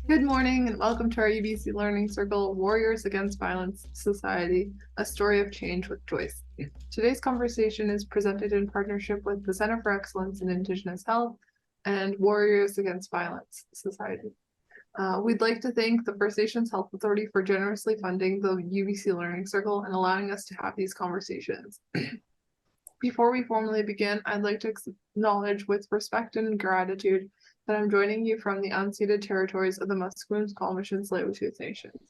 Good morning and welcome to our UBC Learning Circle Warriors Against Violence Society, a story of change with Joyce. Today's conversation is presented in partnership with the Center for Excellence in Indigenous Health and Warriors Against Violence Society. We'd like to thank the First Nations Health Authority for generously funding the UBC Learning Circle and allowing us to have these conversations. Before we formally begin, I'd like to acknowledge with respect and gratitude that I'm joining you from the unceded territories of the Musqueam, Squamish, and Tsleil-Waututh Nations.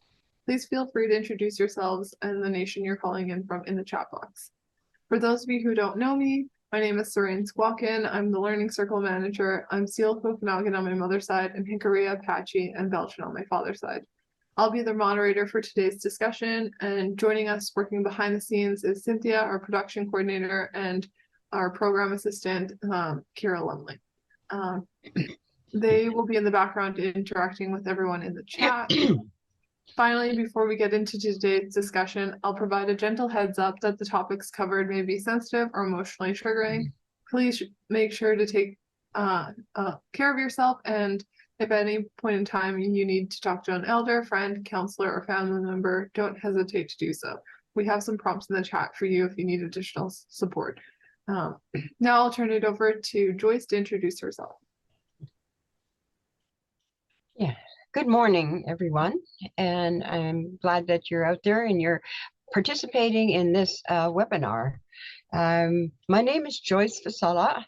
Please feel free to introduce yourselves and the nation you're calling in from in the chat box. For those of you who don't know me, my name is Serene Squawkin. I'm the Learning Circle Manager. I'm Seal Okanagan on my mother's side and Hickory Apache and Belgian on my father's side. I'll be the moderator for today's discussion, and joining us working behind the scenes is Cynthia, our production coordinator, and our program assistant, Kira Lumley. They will be in the background interacting with everyone in the chat. Finally, before we get into today's discussion, I'll provide a gentle heads up that the topics covered may be sensitive or emotionally triggering. Please make sure to take care of yourself, and if at any point in time you need to talk to an elder, friend, counselor, or family member, don't hesitate to do so. We have some prompts in the chat for you if you need additional support. Now I'll turn it over to Joyce to introduce herself. Yeah, good morning, everyone. And I'm glad that you're out there and you're participating in this webinar. My name is Joyce Fossella.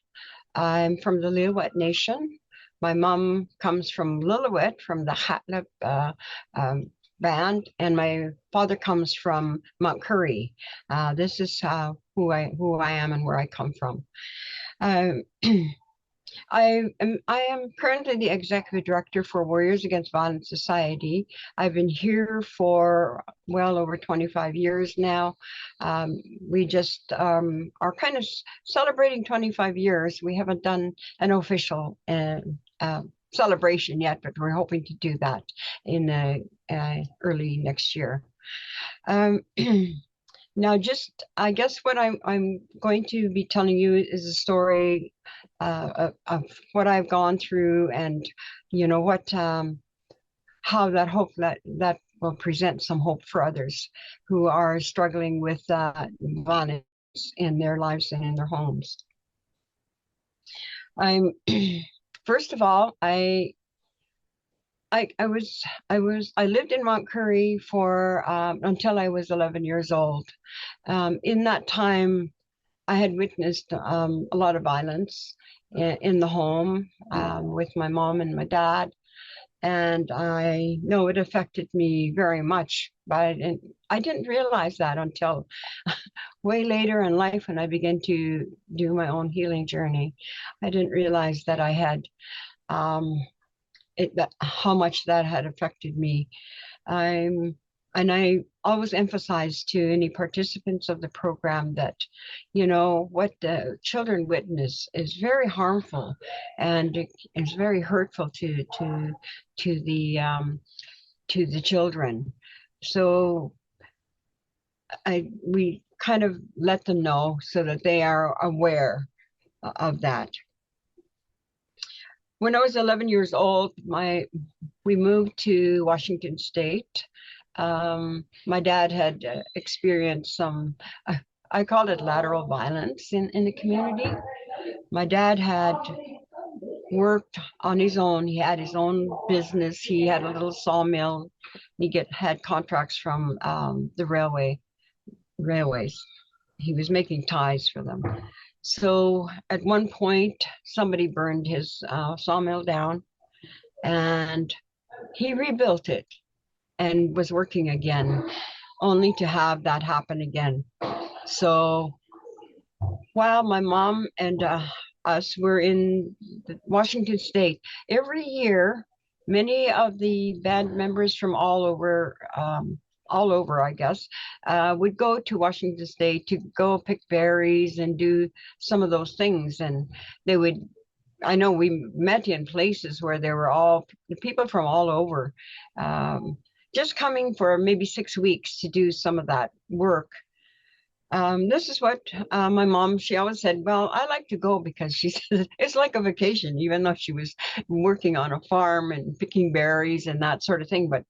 I'm from the Lillooet Nation. My mom comes from Lillooet, from the Hatlip band, and my father comes from Mount Currie. This is who I am and where I come from. I am currently the executive director for Warriors Against Violence Society. I've been here for well over 25 years now. We just are kind of celebrating 25 years. We haven't done an official celebration yet, but we're hoping to do that in early next year. Now, I guess what I'm going to be telling you is a story of what I've gone through, and what how that hope that will present some hope for others who are struggling with violence in their lives and in their homes. I'm first of all, I lived in Mount Currie for until I was 11 years old. In that time, I had witnessed a lot of violence in the home with my mom and my dad, and I know it affected me very much, but I didn't realize that until way later in life when I began to do my own healing journey. I didn't realize that I had how much that had affected me. And I always emphasize to any participants of the program that, what the children witness is very harmful, and it's very hurtful to the children. So we kind of let them know so that they are aware of that. When I was 11 years old, we moved to Washington State. My dad had experienced some, I call it lateral violence in the community. My dad had worked on his own. He had his own business. He had a little sawmill. He had contracts from the railways. He was making ties for them. So at one point, somebody burned his sawmill down, and he rebuilt it and was working again, only to have that happen again. So while my mom and us were in Washington State, every year, many of the band members from all over, I guess, would go to Washington State to go pick berries and do some of those things. And I know we met in places where there were all the people from all over, just coming for maybe 6 weeks to do some of that work. This is what my mom, she always said, well, I like to go because she said it's like a vacation, even though she was working on a farm and picking berries and that sort of thing. But,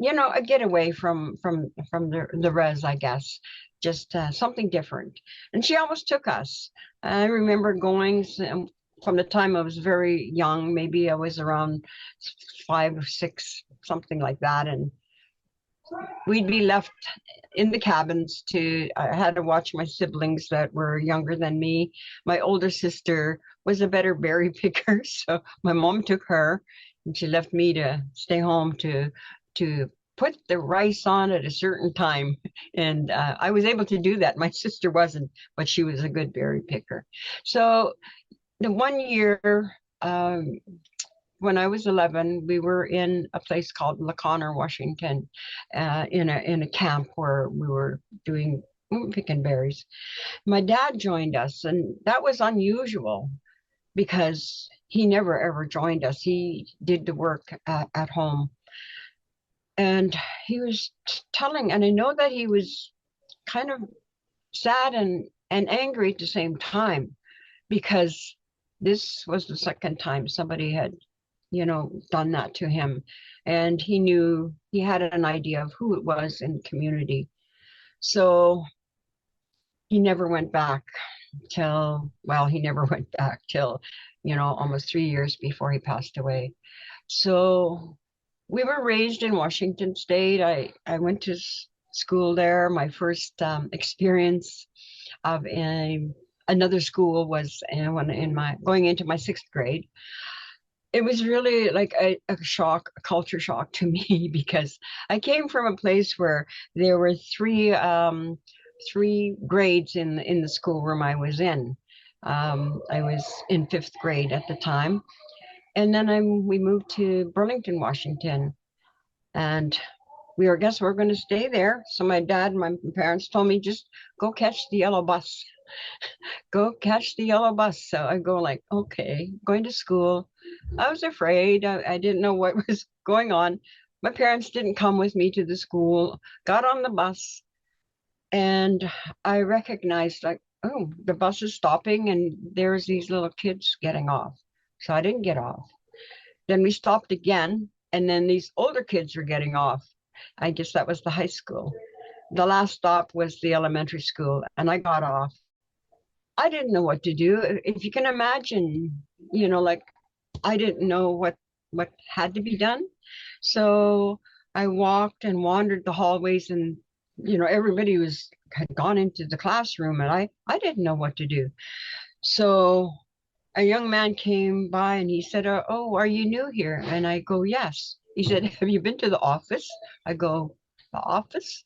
a getaway from the res, I guess, just something different. And she always took us. I remember going from the time I was very young, maybe I was around 5 or 6, something like that. And we'd be left in the cabins I had to watch my siblings that were younger than me. My older sister was a better berry picker, so my mom took her and she left me to stay home to put the rice on at a certain time. And I was able to do that. My sister wasn't, but she was a good berry picker. So the one year, um, when I was 11, we were in a place called LaConner, Washington, in a camp where we were picking berries. My dad joined us, and that was unusual because he never ever joined us. He did the work at home, and he was telling, and I know that he was kind of sad and angry at the same time because this was the second time somebody had done that to him. And he knew he had an idea of who it was in the community. So he never went back he never went back till, almost 3 years before he passed away. So we were raised in Washington State. I went to school there. My first experience of another school was when in my going into my 6th grade. It was really like a shock, a culture shock to me because I came from a place where there were three grades in the schoolroom I was in. I was in 5th grade at the time, and then we moved to Burlington, Washington, and guess we're going to stay there. So my dad and my parents told me just go catch the yellow bus. Go catch the yellow bus. So I go like, okay, going to school. I was afraid. I didn't know what was going on. My parents didn't come with me to the school, got on the bus, and I recognized like, oh, the bus is stopping and there's these little kids getting off. So I didn't get off. Then we stopped again, and then these older kids were getting off. I guess that was the high school. The last stop was the elementary school, and I got off. I didn't know what to do. If you can imagine, like I didn't know what had to be done. So I walked and wandered the hallways, and everybody had gone into the classroom, and I didn't know what to do. So a young man came by and he said, "Oh, are you new here?" And I go, "Yes." He said, "Have you been to the office?" I go, "The office?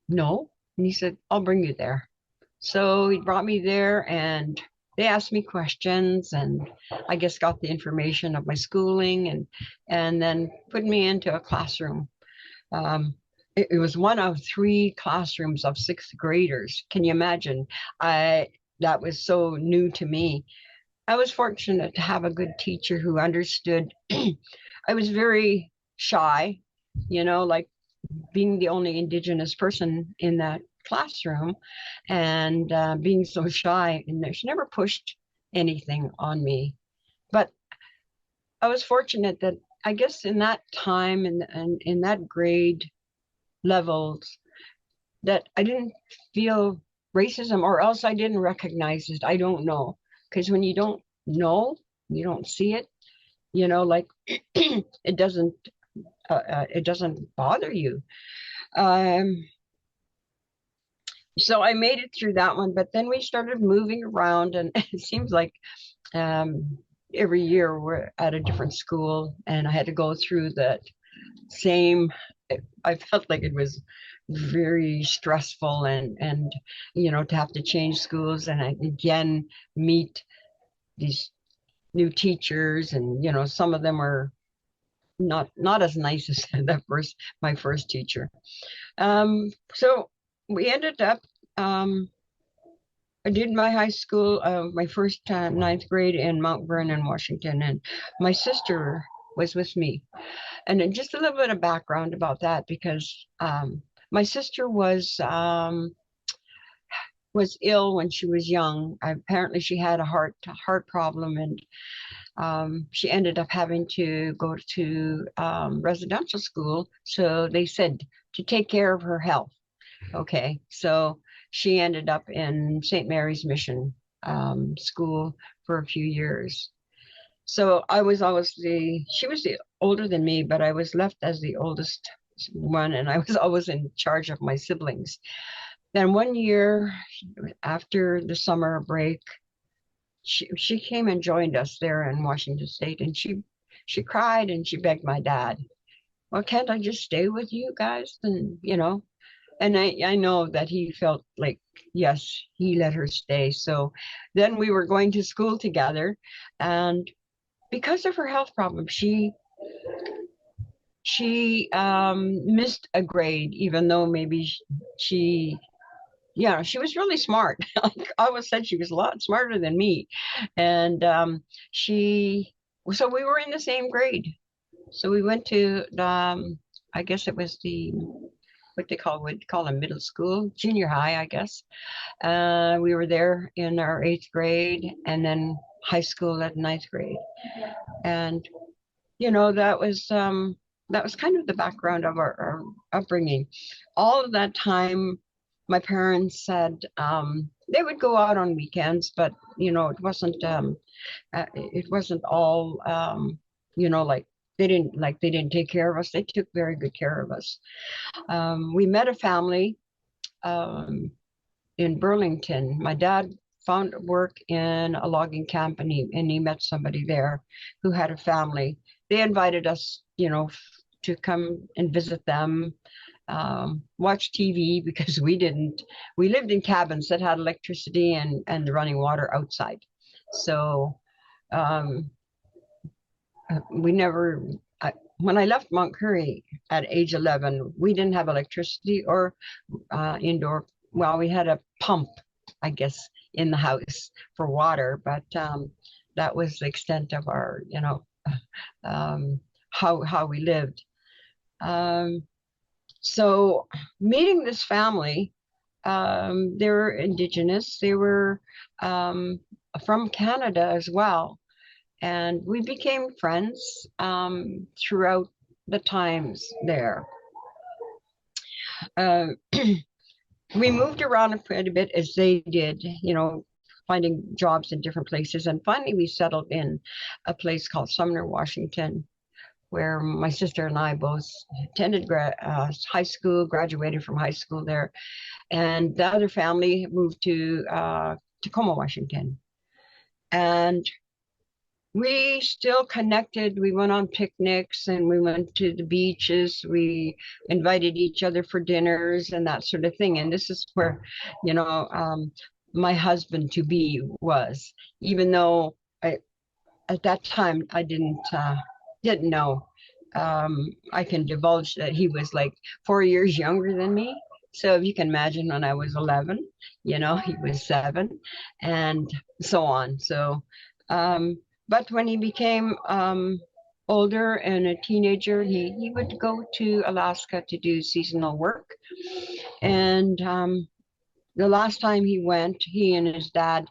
No." And he said, "I'll bring you there." So he brought me there and they asked me questions, and I guess got the information of my schooling, and then put me into a classroom. It was one of 3 classrooms of 6th graders. Can you imagine? That was so new to me. I was fortunate to have a good teacher who understood. I was very shy, like being the only Indigenous person in that classroom, and being so shy, and she never pushed anything on me. But I was fortunate that I guess in that time and in that grade levels that I didn't feel racism, or else I didn't recognize it. I don't know. Because when you don't know, you don't see it, like it doesn't bother you. Um, so I made it through that one, but then we started moving around, and it seems like um, every year we're at a different school, and I had to go through that same. I felt like it was very stressful, and to have to change schools, and I again meet these new teachers, and some of them are not as nice as my first teacher. So we ended up, I did my high school, my first 9th grade in Mount Vernon, Washington, and my sister was with me. And then just a little bit of background about that, because my sister was was ill when she was young. Apparently, she had a heart problem, and she ended up having to go to residential school. So they said to take care of her health. Okay, so she ended up in St. Mary's Mission school for a few years. So I was always she was the older than me, but I was left as the oldest one, and I was always in charge of my siblings. Then one year after the summer break, she came and joined us there in Washington State, and she cried and she begged my dad, well, can't I just stay with you guys? And and I know that he felt like, yes, he let her stay. So then we were going to school together, and because of her health problem, she missed a grade, even though maybe she yeah, she was really smart. Like I always said, she was a lot smarter than me. And she, so we were in the same grade. So we went to, I guess it was what they would call a middle school, junior high, I guess. We were there in our eighth grade, and then high school at ninth grade. And, that was kind of the background of our upbringing. All of that time, my parents said they would go out on weekends, but it wasn't all like they didn't take care of us. They took very good care of us. We met a family in Burlington. My dad found work in a logging camp, and he met somebody there who had a family. They invited us, to come and visit them, watch TV because we didn't. We lived in cabins that had electricity and the running water outside. So we never. When I left Mount Currie at age 11, we didn't have electricity or indoor. Well, we had a pump, I guess, in the house for water, but that was the extent of our, how we lived. So meeting this family, they were Indigenous. They were from Canada as well. And we became friends throughout the times there. We moved around quite a bit as they did, finding jobs in different places. And finally, we settled in a place called Sumner, Washington, where my sister and I both attended high school, graduated from high school there. And the other family moved to Tacoma, Washington. And we still connected. We went on picnics and we went to the beaches. We invited each other for dinners and that sort of thing. And this is where, my husband to be was, even though at that time I didn't know. I can divulge that he was like 4 years younger than me. So if you can imagine, when I was 11, he was 7, and so on. So, but when he became older and a teenager, he would go to Alaska to do seasonal work. And the last time he went, he and his dad,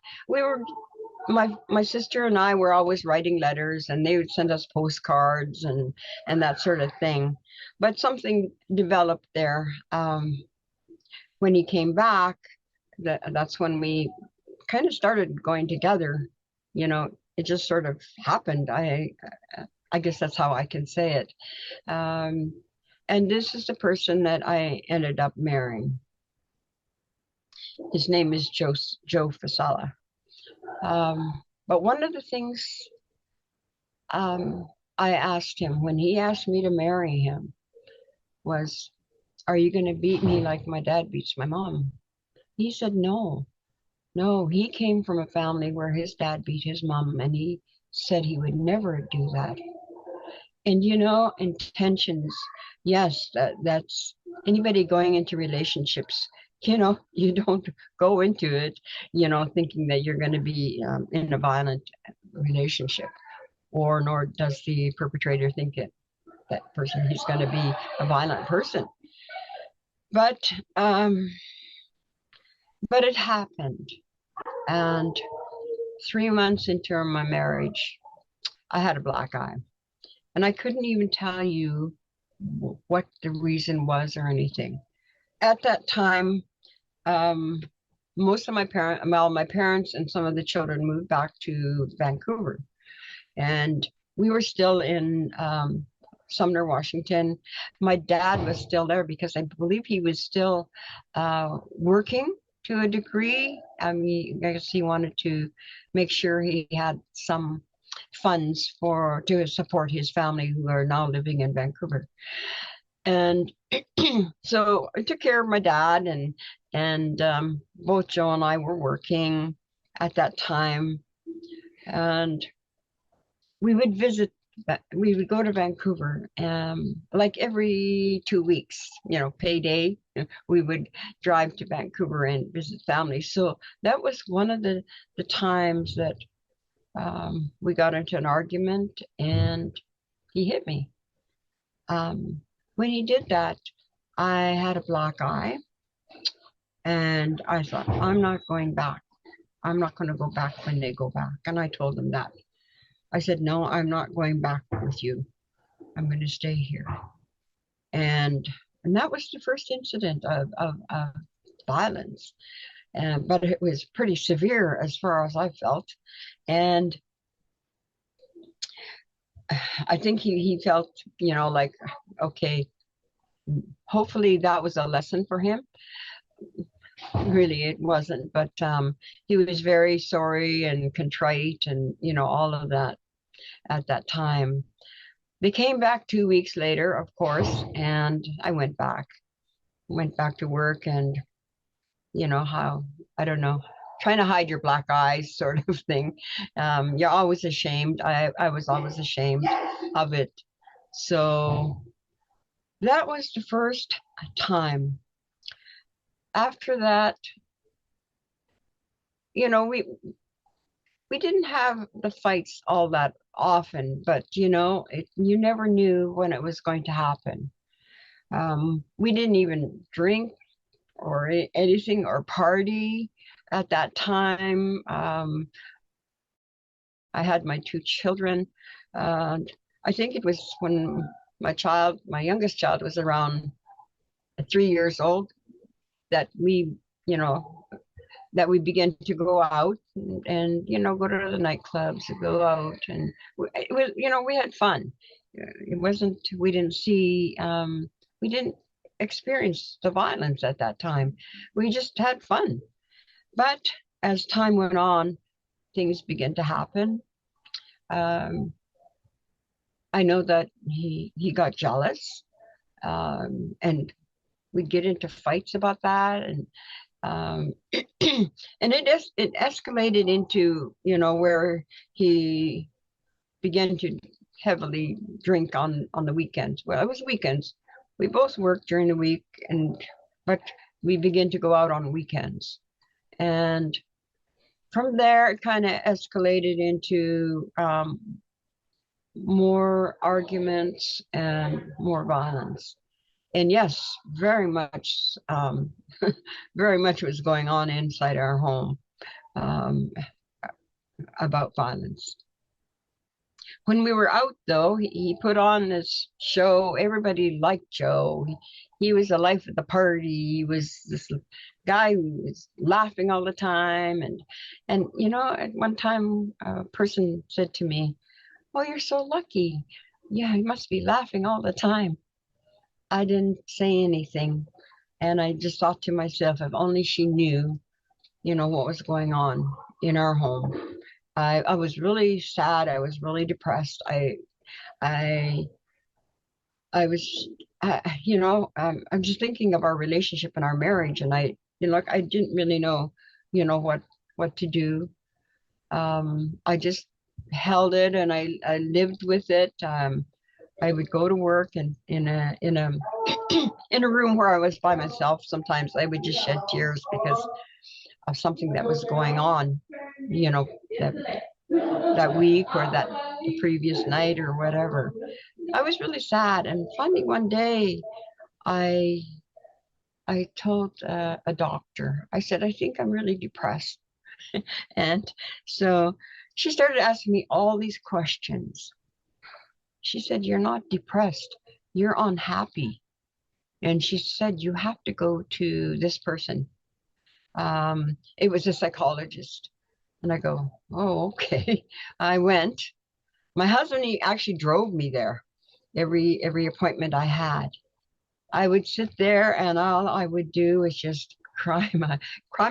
my sister and I were always writing letters, and they would send us postcards and that sort of thing. But something developed there. When he came back, that's when we kind of started going together. It just sort of happened. I guess that's how I can say it. And this is the person that I ended up marrying. His name is Joe Fossella. But one of the things I asked him when he asked me to marry him was, are you going to beat me like my dad beats my mom? He said, no. No, he came from a family where his dad beat his mom, and he said he would never do that. And intentions, yes, that's anybody going into relationships. You don't go into it, thinking that you're going to be in a violent relationship, or nor does the perpetrator think that person is going to be a violent person. But But it happened. And 3 months into my marriage, I had a black eye. And I couldn't even tell you what the reason was or anything. At that time, um, most of my parents and some of the children moved back to Vancouver. And we were still in Sumner, Washington. My dad was still there because I believe he was still working to a degree. I mean, I guess he wanted to make sure he had some funds to support his family who are now living in Vancouver. And so I took care of my dad, and both Joe and I were working at that time, and we would visit. We would go to Vancouver, like every 2 weeks. Payday. We would drive to Vancouver and visit family. So that was one of the times that we got into an argument, and he hit me. When he did that, I had a black eye, and I thought, I'm not going back. I'm not going to go back when they go back. And I told him that. I said, no, I'm not going back with you. I'm going to stay here. And that was the first incident of violence. But it was pretty severe as far as I felt. And I think he felt, like, okay, hopefully that was a lesson for him. Really, it wasn't, but he was very sorry and contrite and, all of that at that time. They came back 2 weeks later, of course, and I went back to work, and how, I don't know, trying to hide your black eyes sort of thing. You're always ashamed. I was always ashamed of it. So that was the first time. After that, we didn't have the fights all that often, but you never knew when it was going to happen. We didn't even drink or anything or party at that time. I had my two children. I think it was when my youngest child was around 3 years old that you know, we began to go out and go to the nightclubs, go out, and it was, we had fun. It wasn't, we didn't experience the violence at that time. We just had fun. But as time went on, things began to happen. um, I know that he got jealous, and we'd get into fights about that, and um, and it escalated into where he began to heavily drink on the weekends. Well, it was weekends. We both worked during the week, but we began to go out on weekends, and from there it kind of escalated into more arguments and more violence. And yes, very much, very much was going on inside our home, um, about violence. When we were out, though, he put on this show. Everybody liked Joe. He was the life of the party. He was this guy who was laughing all the time. And at one time, a person said to me, "Oh, you're so lucky. Yeah, you must be laughing all the time." I didn't say anything. And I just thought to myself, if only she knew, what was going on in our home. I was really sad. I was really depressed. I, I was, I'm just thinking of our relationship and our marriage. And I didn't really know, what to do. I just held it, and I lived with it. I would go to work, and in a in a room where I was by myself. Sometimes I would just shed tears because of something that was going on, you know, that that week or that the previous night or whatever. I was really sad, and finally one day I I told a doctor, I said, I think I'm really depressed. And so she started asking me all these questions. She said, you're not depressed, you're unhappy. And she said, you have to go to this person. It was a psychologist. And I go, oh, okay. I went. My husband, he actually drove me there every appointment I had. I would sit there and all I would do is just cry my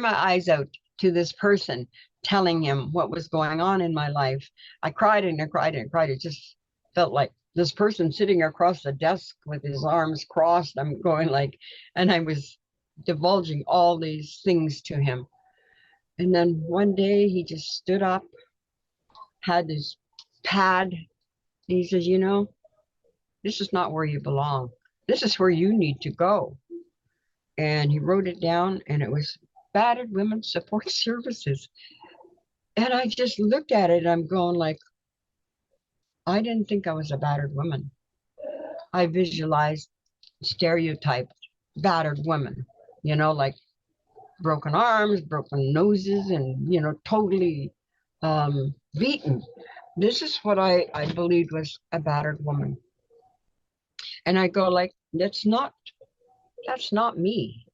eyes out to this person, telling him what was going on in my life. I cried and I cried and I cried. It just felt like this person sitting across the desk with his arms crossed. I'm going like, and I was divulging all these things to him. And then one day he just stood up, had his pad. He says, you know, this is not where you belong. This is where you need to go. And he wrote it down, and it was Battered Women's Support Services. And I just looked at it, and I'm going like, I didn't think I was a battered woman. I visualized stereotyped battered women, you know, like broken arms, broken noses, and, you know, totally beaten. This is what I believed was a battered woman. And I go like, that's not me.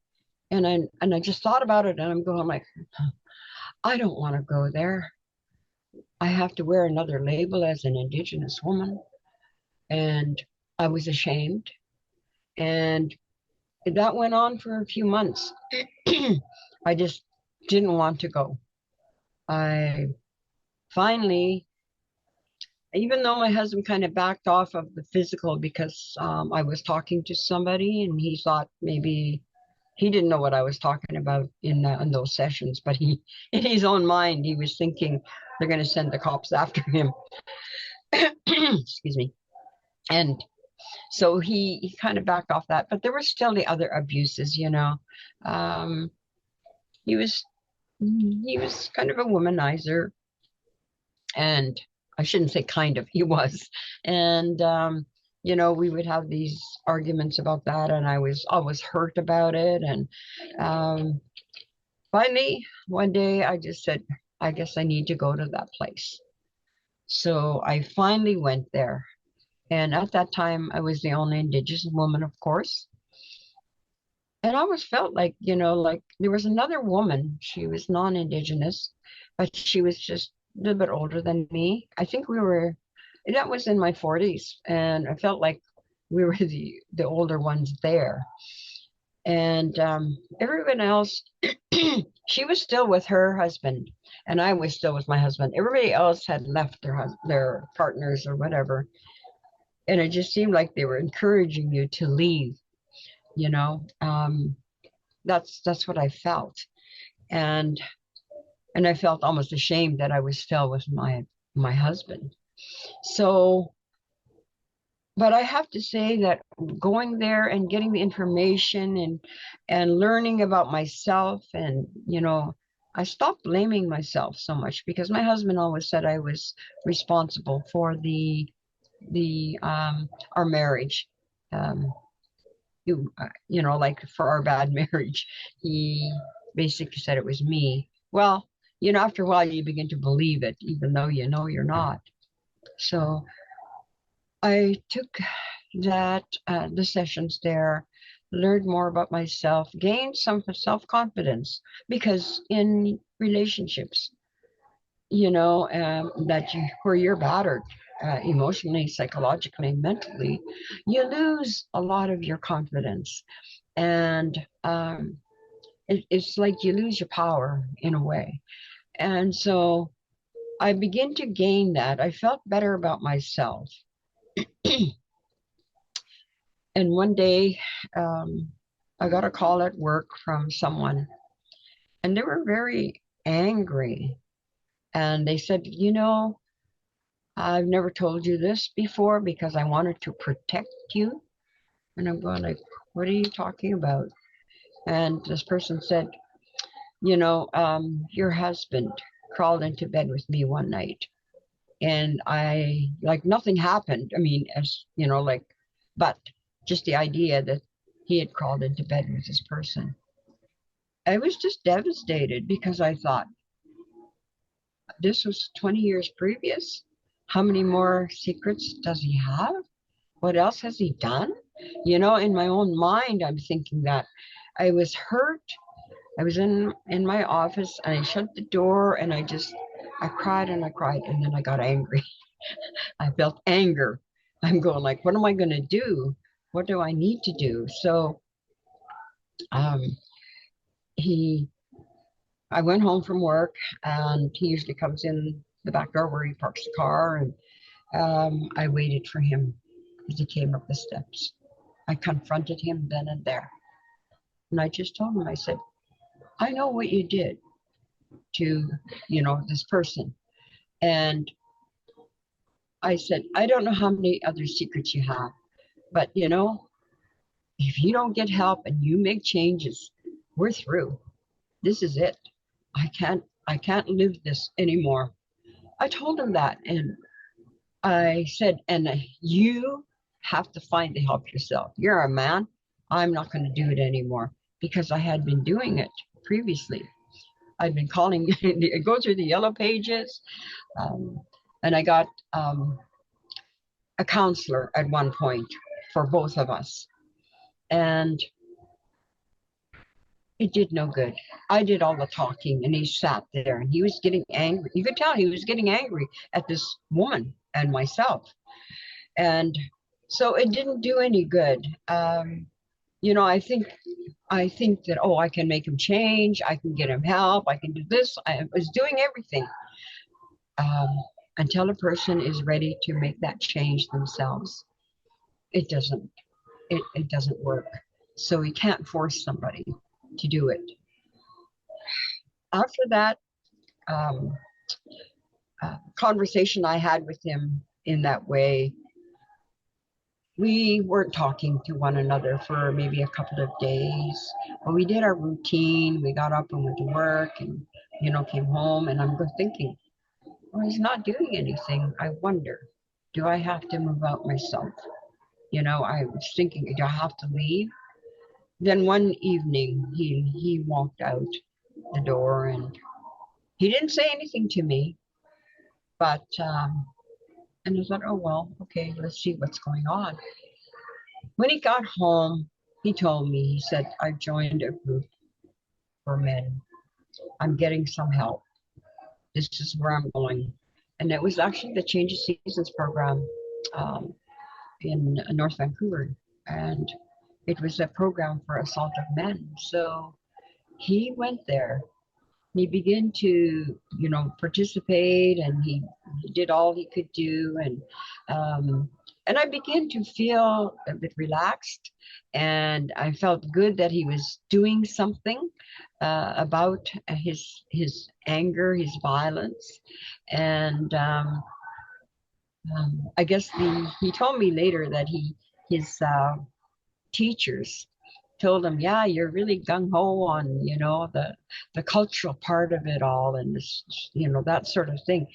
And I just thought about it, and I'm going like, I don't want to go there. I have to wear another label as an Indigenous woman. And I was ashamed. And that went on for a few months. I just didn't want to go. I finally, even though my husband kind of backed off of the physical because I was talking to somebody and he thought maybe he didn't know what I was talking about in those sessions, but he, in his own mind, he was thinking they're going to send the cops after him. Excuse me. And so he kind of backed off that, but there were still the other abuses, you know. Um, he was he was kind of a womanizer, and I shouldn't say kind of, he was. And you know, we would have these arguments about that, and I was always hurt about it. And um, finally, one day I just said, I guess I need to go to that place. So I finally went there. And at that time, I was the only Indigenous woman, of course. And I always felt like, you know, like there was another woman. She was non-Indigenous, but she was just a little bit older than me. I think that was in my 40s. And I felt like we were the older ones there. And everyone else, she was still with her husband, and I was still with my husband. Everybody else had left their partners or whatever. And it just seemed like they were encouraging you to leave, you know. That's what I felt. And I felt almost ashamed that I was still with my husband. So, but I have to say that going there and getting the information and learning about myself, and you know, I stopped blaming myself so much because my husband always said I was responsible for the our marriage. Um, you know, like for our bad marriage, he basically said it was me. Well, you know, after a while, you begin to believe it, even though you know you're not. So I took the sessions there, learned more about myself, gained some self-confidence because in relationships, you know, where you're battered emotionally, psychologically, mentally, you lose a lot of your confidence, and it's like you lose your power in a way. And so I begin to gain that. I felt better about myself. And one day, I got a call at work from someone, and they were very angry. And they said, you know, I've never told you this before because I wanted to protect you. And I'm going like, what are you talking about? And this person said, you know, your husband crawled into bed with me one night, and like nothing happened. I mean, as you know, like, but just the idea that he had crawled into bed with this person. I was just devastated because I thought, this was 20 years previous. How many more secrets does he have? What else has he done? In my own mind, I'm thinking that I was hurt. I was in my office and I shut the door and I cried and I cried and then I got angry. I felt anger. I'm going like, what am I going to do? What do I need to do? So um, he, I went home from work and he usually comes in the back door where he parks the car, and I waited for him as he came up the steps. I confronted him then and there. And I just told him, I said, I know what you did to, this person. And I said, I don't know how many other secrets you have, but if you don't get help and you make changes, we're through. This is it. I can't live this anymore. I told him that, and I said, and you have to find the help yourself. You're a man. I'm not going to do it anymore, because I had been doing it previously. I'd been calling, go through the yellow pages, um, and I got a counselor at one point for both of us, and it did no good. I did all the talking, and he sat there, and he was getting angry. You could tell he was getting angry at this woman and myself, and so it didn't do any good. I think that, I can make him change. I can get him help. I can do this. I was doing everything, um, until a person is ready to make that change themselves. It doesn't. It doesn't work. So we can't force somebody to do it. After that um, conversation I had with him in that way, we weren't talking to one another for maybe a couple of days. But we did our routine. We got up and went to work, and came home. And I'm thinking, well, he's not doing anything. I wonder, do I have to move out myself? I was thinking, do I have to leave? Then one evening, he walked out the door, and he didn't say anything to me, but and I thought, oh well, okay, let's see what's going on. When he got home, he told me, he said, I've joined a group for men. I'm getting some help. This is where I'm going. And it was actually the Change of Seasons program um, in North Vancouver. And it was a program for assaulted men. So he went there. He began to, participate, and he did all he could do. And I began to feel a bit relaxed, and I felt good that he was doing something about his anger, his violence. And I guess he told me later that his teachers told him, yeah, you're really gung-ho on, the cultural part of it all, and this, that sort of thing.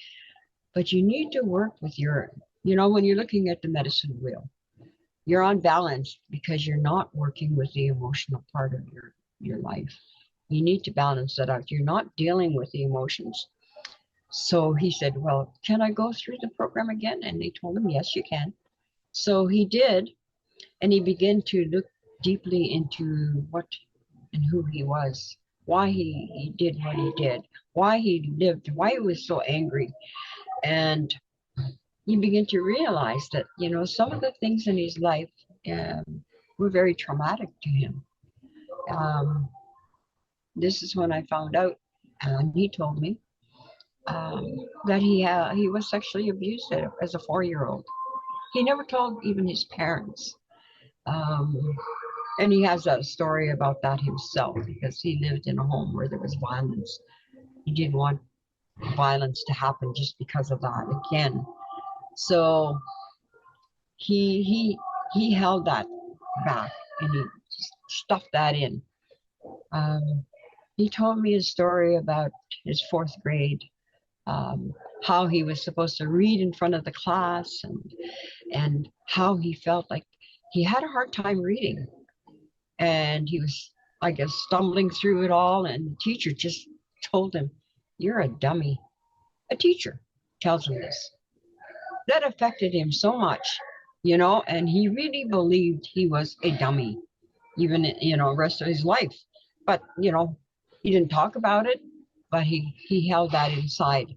But you need to work with when you're looking at the medicine wheel, you're unbalanced because you're not working with the emotional part of your life. You need to balance that out. You're not dealing with the emotions. So he said, well, can I go through the program again? And they told him, yes, you can. So he did, and he began to look deeply into what and who he was, why he did what he did, why he lived, why he was so angry. And you begin to realize that, some of the things in his life were very traumatic to him. This is when I found out, and he told me that he was sexually abused as a 4-year-old. He never told even his parents. Um, and he has a story about that himself, because he lived in a home where there was violence. He didn't want violence to happen just because of that again. So he held that back, and he stuffed that in. He told me a story about his 4th grade, how he was supposed to read in front of the class, and how he felt like he had a hard time reading. and he was, I guess, stumbling through it all, and the teacher just told him, "You're a dummy." A teacher tells him this. That affected him so much, and he really believed he was a dummy, even, rest of his life. But, he didn't talk about it, but he held that inside.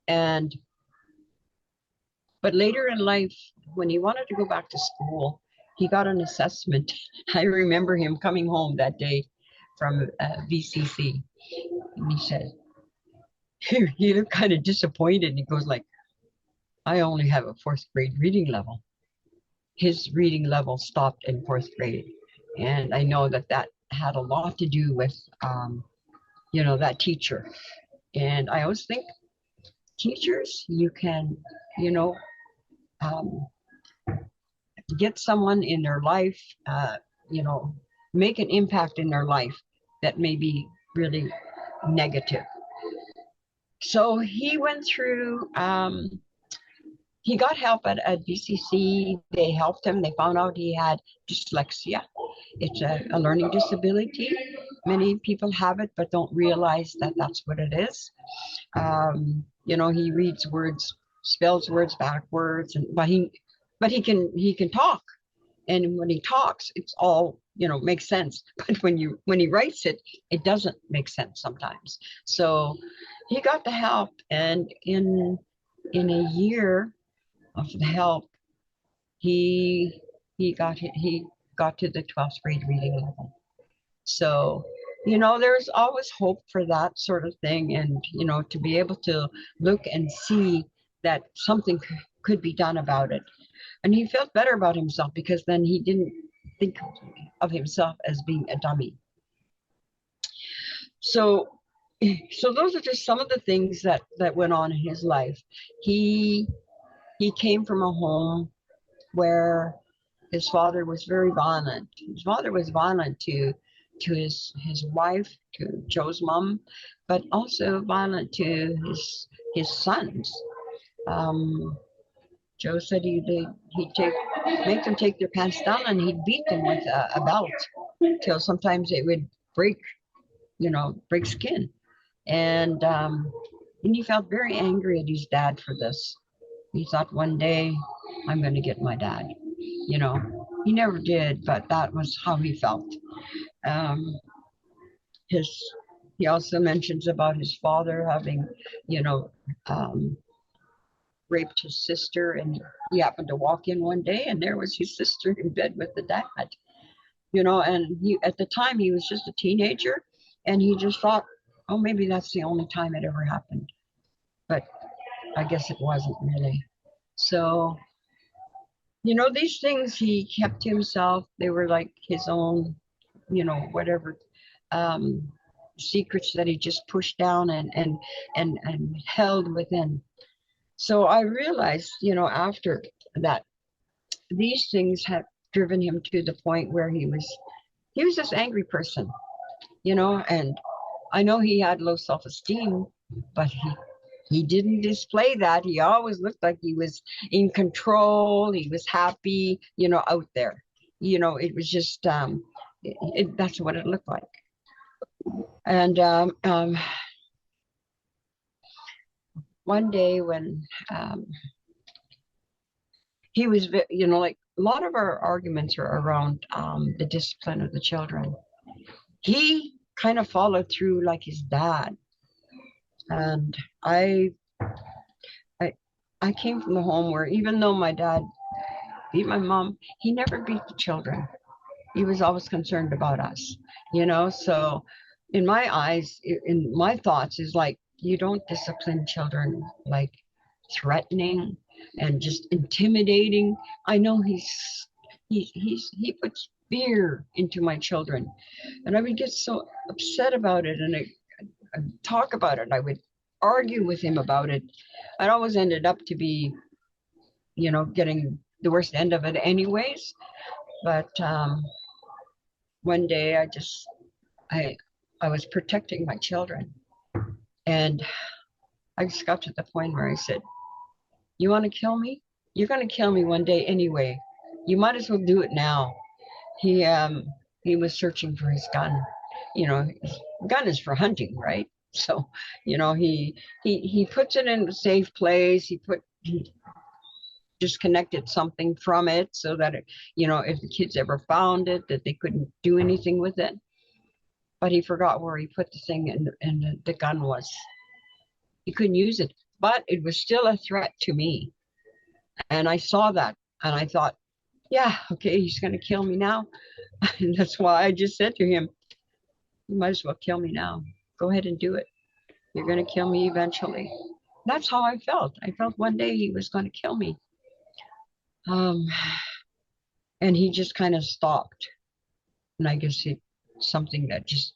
And, but later in life, when he wanted to go back to school, he got an assessment. I remember him coming home that day from VCC, and he said, he looked kind of disappointed. And he goes like, "I only have a fourth grade reading level." His reading level stopped in fourth grade. And I know that that had a lot to do with, that teacher. And I always think teachers, you can, you know, um, get someone in their life, you know, make an impact in their life that may be really negative. So he went through, he got help at BCC. They helped him. They found out he had dyslexia. It's a learning disability. Many people have it, but don't realize that that's what it is. He reads words, spells words backwards, but he can talk. And when he talks, it's all makes sense. But when he writes it, it doesn't make sense sometimes. So he got the help, and in a year of the help, he got to the 12th grade reading level. So, there's always hope for that sort of thing. And, to be able to look and see that something could be done about it. And he felt better about himself because then he didn't think of himself as being a dummy. So those are just some of the things that went on in his life. He came from a home where his father was very violent. His father was violent to his wife, to Joe's mom, but also violent to his sons. Joe said he'd make them take their pants down, and he'd beat them with a belt till sometimes it would break skin. And he felt very angry at his dad for this. He thought, one day I'm going to get my dad. He never did, but that was how he felt. He also mentions about his father having, raped his sister, and he happened to walk in one day, and there was his sister in bed with the dad. And at the time he was just a teenager, and he just thought, oh, maybe that's the only time it ever happened. But I guess it wasn't really. So, these things he kept to himself. They were like his own, whatever secrets that he just pushed down and held within. So I realized, after that, these things have driven him to the point where he was this angry person, and I know he had low self-esteem, but he didn't display that. He always looked like he was in control. He was happy, out there. It was just, that's what it looked like. And one day when he was, like a lot of our arguments are around the discipline of the children. He kind of followed through like his dad. And I came from a home where, even though my dad beat my mom, he never beat the children. He was always concerned about us, So in my eyes, in my thoughts, is like, you don't discipline children like threatening and just intimidating. I know he puts fear into my children, and I would get so upset about it, and I'd talk about it. I would argue with him about it. I'd always ended up to be, getting the worst end of it anyways. But one day I was protecting my children, and I just got to the point where I said, you want to kill me? You're going to kill me one day anyway. You might as well do it now. He he was searching for his gun. His gun is for hunting, right? So, he puts it in a safe place. He disconnected something from it so that if the kids ever found it, that they couldn't do anything with it. But he forgot where he put the thing, and the gun was. He couldn't use it, but it was still a threat to me. And I saw that, and I thought, yeah, okay, he's going to kill me now. And that's why I just said to him, you might as well kill me now. Go ahead and do it. You're going to kill me eventually. That's how I felt. I felt one day he was going to kill me. Um, and he just kind of stopped. And I guess something that just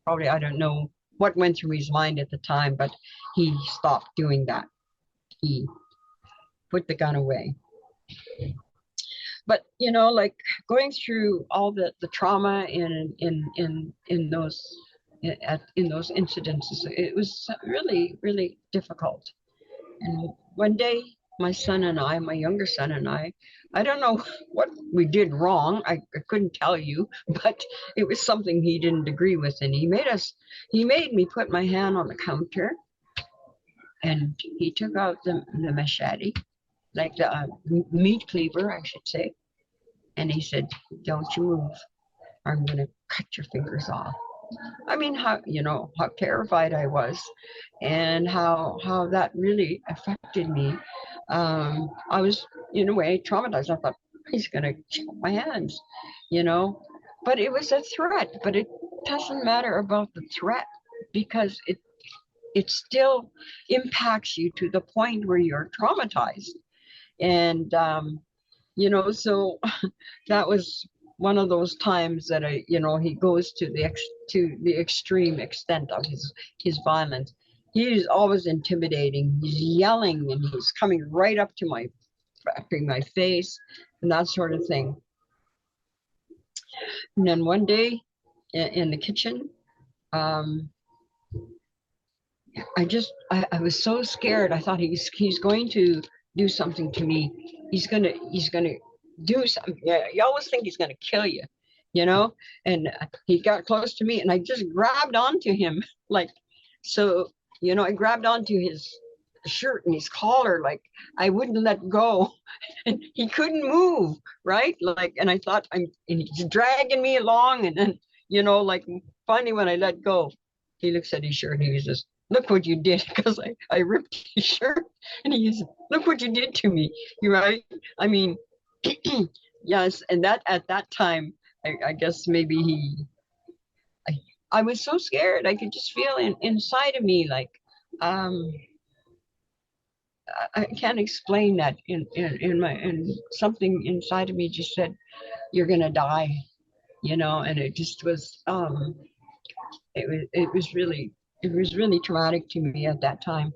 probably, I don't know what went through his mind at the time, but he stopped doing that. He put the gun away. But like going through all the trauma in those incidences, it was really, really difficult. And one day, my younger son and I don't know what we did wrong. I couldn't tell you, but it was something he didn't agree with. And he made me put my hand on the counter, and he took out the machete, like the meat cleaver, I should say. And he said, don't you move, or I'm going to cut your fingers off. I mean, how terrified I was, and how that really affected me. I was in a way traumatized. I thought he's gonna chop my hands, but it was a threat. But it doesn't matter about the threat, because it still impacts you to the point where you're traumatized. And so that was one of those times that he goes to the extreme extent of his violence. He's always intimidating. He's yelling, and he's coming right up to my face, and that sort of thing. And then one day in the kitchen, I was so scared. I thought he's going to do something to me. He's gonna do something. Yeah, you always think he's gonna kill you, And he got close to me, and I just grabbed onto him, like, so, I grabbed onto his shirt and his collar, like I wouldn't let go, and he couldn't move, right? Like, and I thought and he's dragging me along, and then, like finally when I let go, he looks at his shirt and he says, look what you did, because I ripped his shirt, and he said, look what you did to me. You're right. I mean, yes, and that at that time, I guess maybe I was so scared. I could just feel inside of me, like, I can't explain that. In something inside of me just said, "You're gonna die," and it just was. It was really traumatic to me at that time.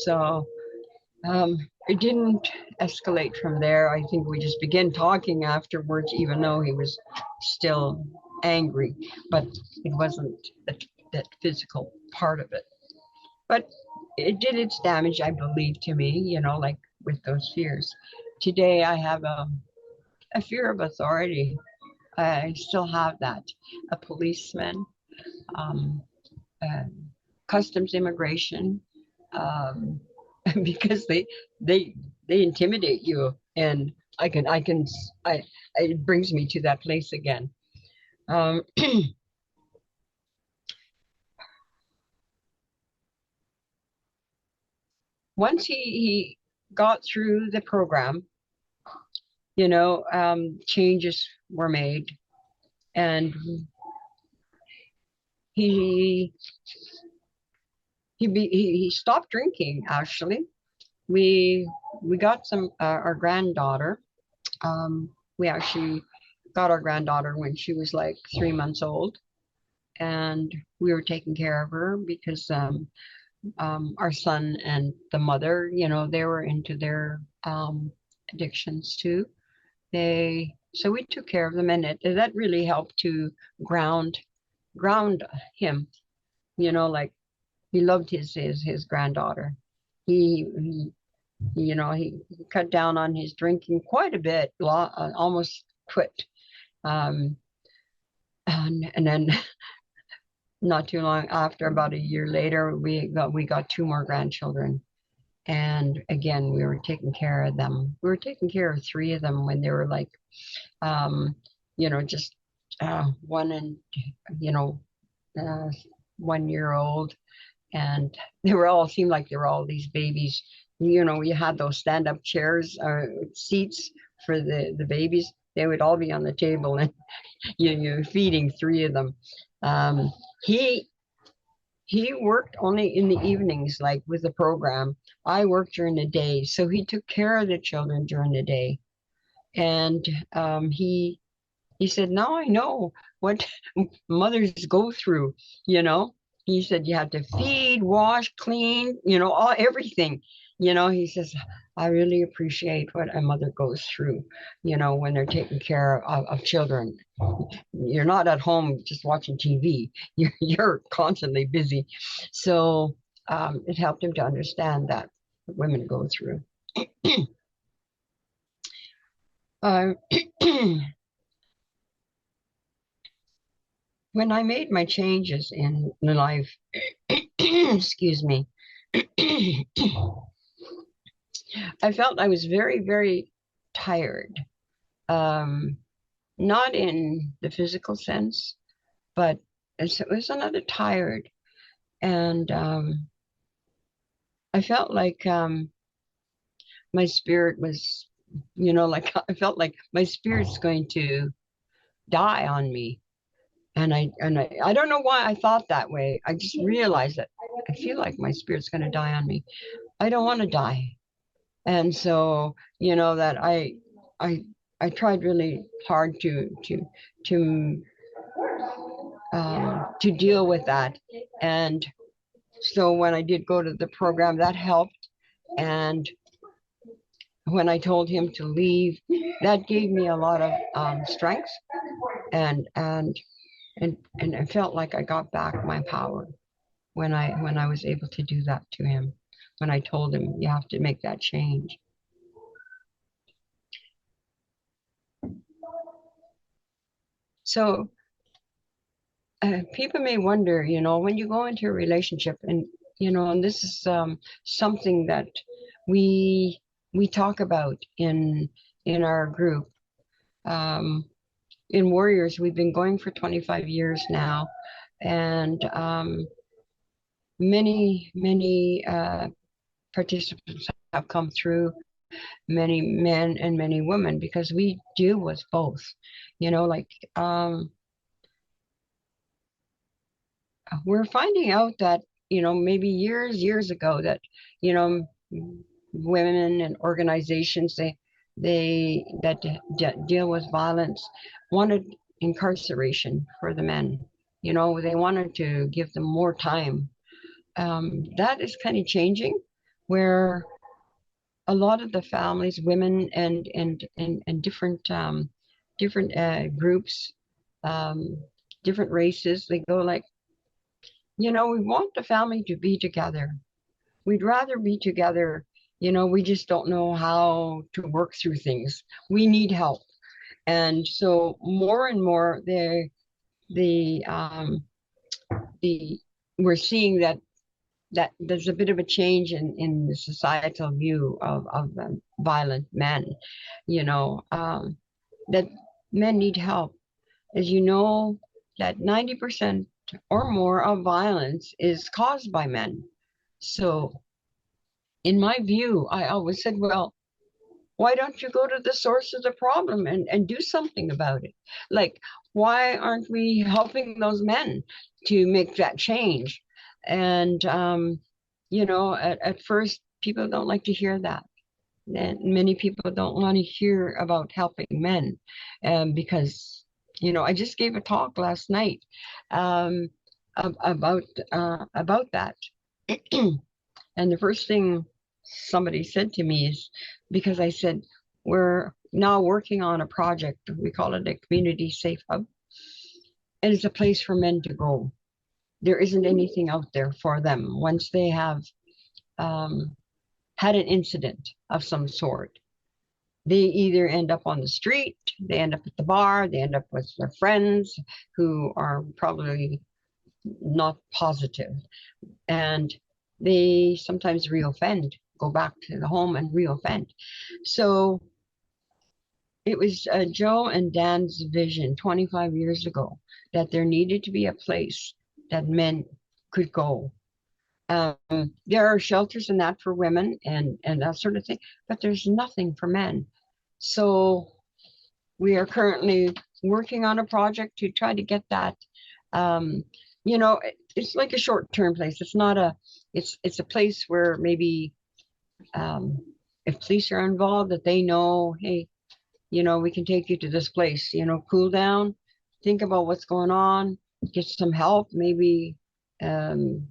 So it didn't escalate from there. I think we just began talking afterwards, even though he was still angry, but it wasn't that physical part of it. But it did its damage, I believe, to me, like with those fears. Today, I have a fear of authority. I still have that. A policeman, um, uh, customs immigration, because they intimidate you, and it brings me to that place again. Once he got through the program, changes were made, and he stopped drinking. Actually, we got our granddaughter. We actually got our granddaughter when she was like 3 months old, and we were taking care of her because our son and the mother, they were into their addictions too. So we took care of them, and that really helped to ground him. Like he loved his granddaughter. He he cut down on his drinking quite a bit, almost quit. And then not too long after, about a year later, we got two more grandchildren. And again, we were taking care of them. We were taking care of three of them when they were like, um, just one and, you know, uh, 1 year old. And they were all, seemed like they were all these babies. You had those stand-up chairs, seats for the babies. They would all be on the table, and you're feeding three of them. Um, he he worked only in the evenings, like with the program. I worked during the day, so he took care of the children during the day. And he said, "Now I know what mothers go through." You know, he said you have to feed, wash, clean, all everything. He says, "I really appreciate what a mother goes through, when they're taking care of children. You're not at home just watching TV. You're constantly busy." So it helped him to understand that women go through. Uh, when I made my changes in life, excuse me, I felt I was very, very tired. Um, Not in the physical sense, but it was another tired. And I felt like my spirit was, like I felt like my spirit's going to die on me. And I don't know why I thought that way. I just realized that I feel like my spirit's going to die on me. I don't want to die. And so, that I I tried really hard to to deal with that. And so when I did go to the program, that helped. And when I told him to leave, that gave me a lot of strength, and and and I felt like I got back my power when I was able to do that to him. When I told him you have to make that change. So people may wonder, when you go into a relationship, and this is something that we we talk about in our group. Um, in Warriors, we've been going for 25 years now, and many participants have come through, many men and many women, because we deal with both. Like we're finding out that maybe years ago that you know women and organizations that deal with violence wanted incarceration for the men. They wanted to give them more time. That is kind of changing, where a lot of the families, women and different groups, um, different races, they go like, we want the family to be together. We'd rather be together. We just don't know how to work through things. We need help. And so more and more the the we're seeing that there's a bit of a change in the societal view of violent men, that men need help. As you know, that 90% or more of violence is caused by men. So in my view, I always said, well, why don't you go to the source of the problem and do something about it? Like, why aren't we helping those men to make that change? And, at first, people don't like to hear that. And many people don't want to hear about helping men, because, I just gave a talk last night um, about that. And the first thing somebody said to me is, because I said, we're now working on a project, we call it a community safe hub, and it's a place for men to go. There isn't anything out there for them once they have had an incident of some sort. they either end up on the street, they end up at the bar, they end up with their friends who are probably not positive, and they sometimes reoffend, go back to the home and reoffend. So it was Joe and Dan's vision 25 years ago that there needed to be a place that men could go. There are shelters and that for women and that sort of thing, but there's nothing for men. So we are currently working on a project to try to get that. Um, it's like a short-term place. It's not a. It's a place where maybe um, if police are involved, that they know, hey, we can take you to this place. Cool down, think about what's going on, get some help. Maybe um,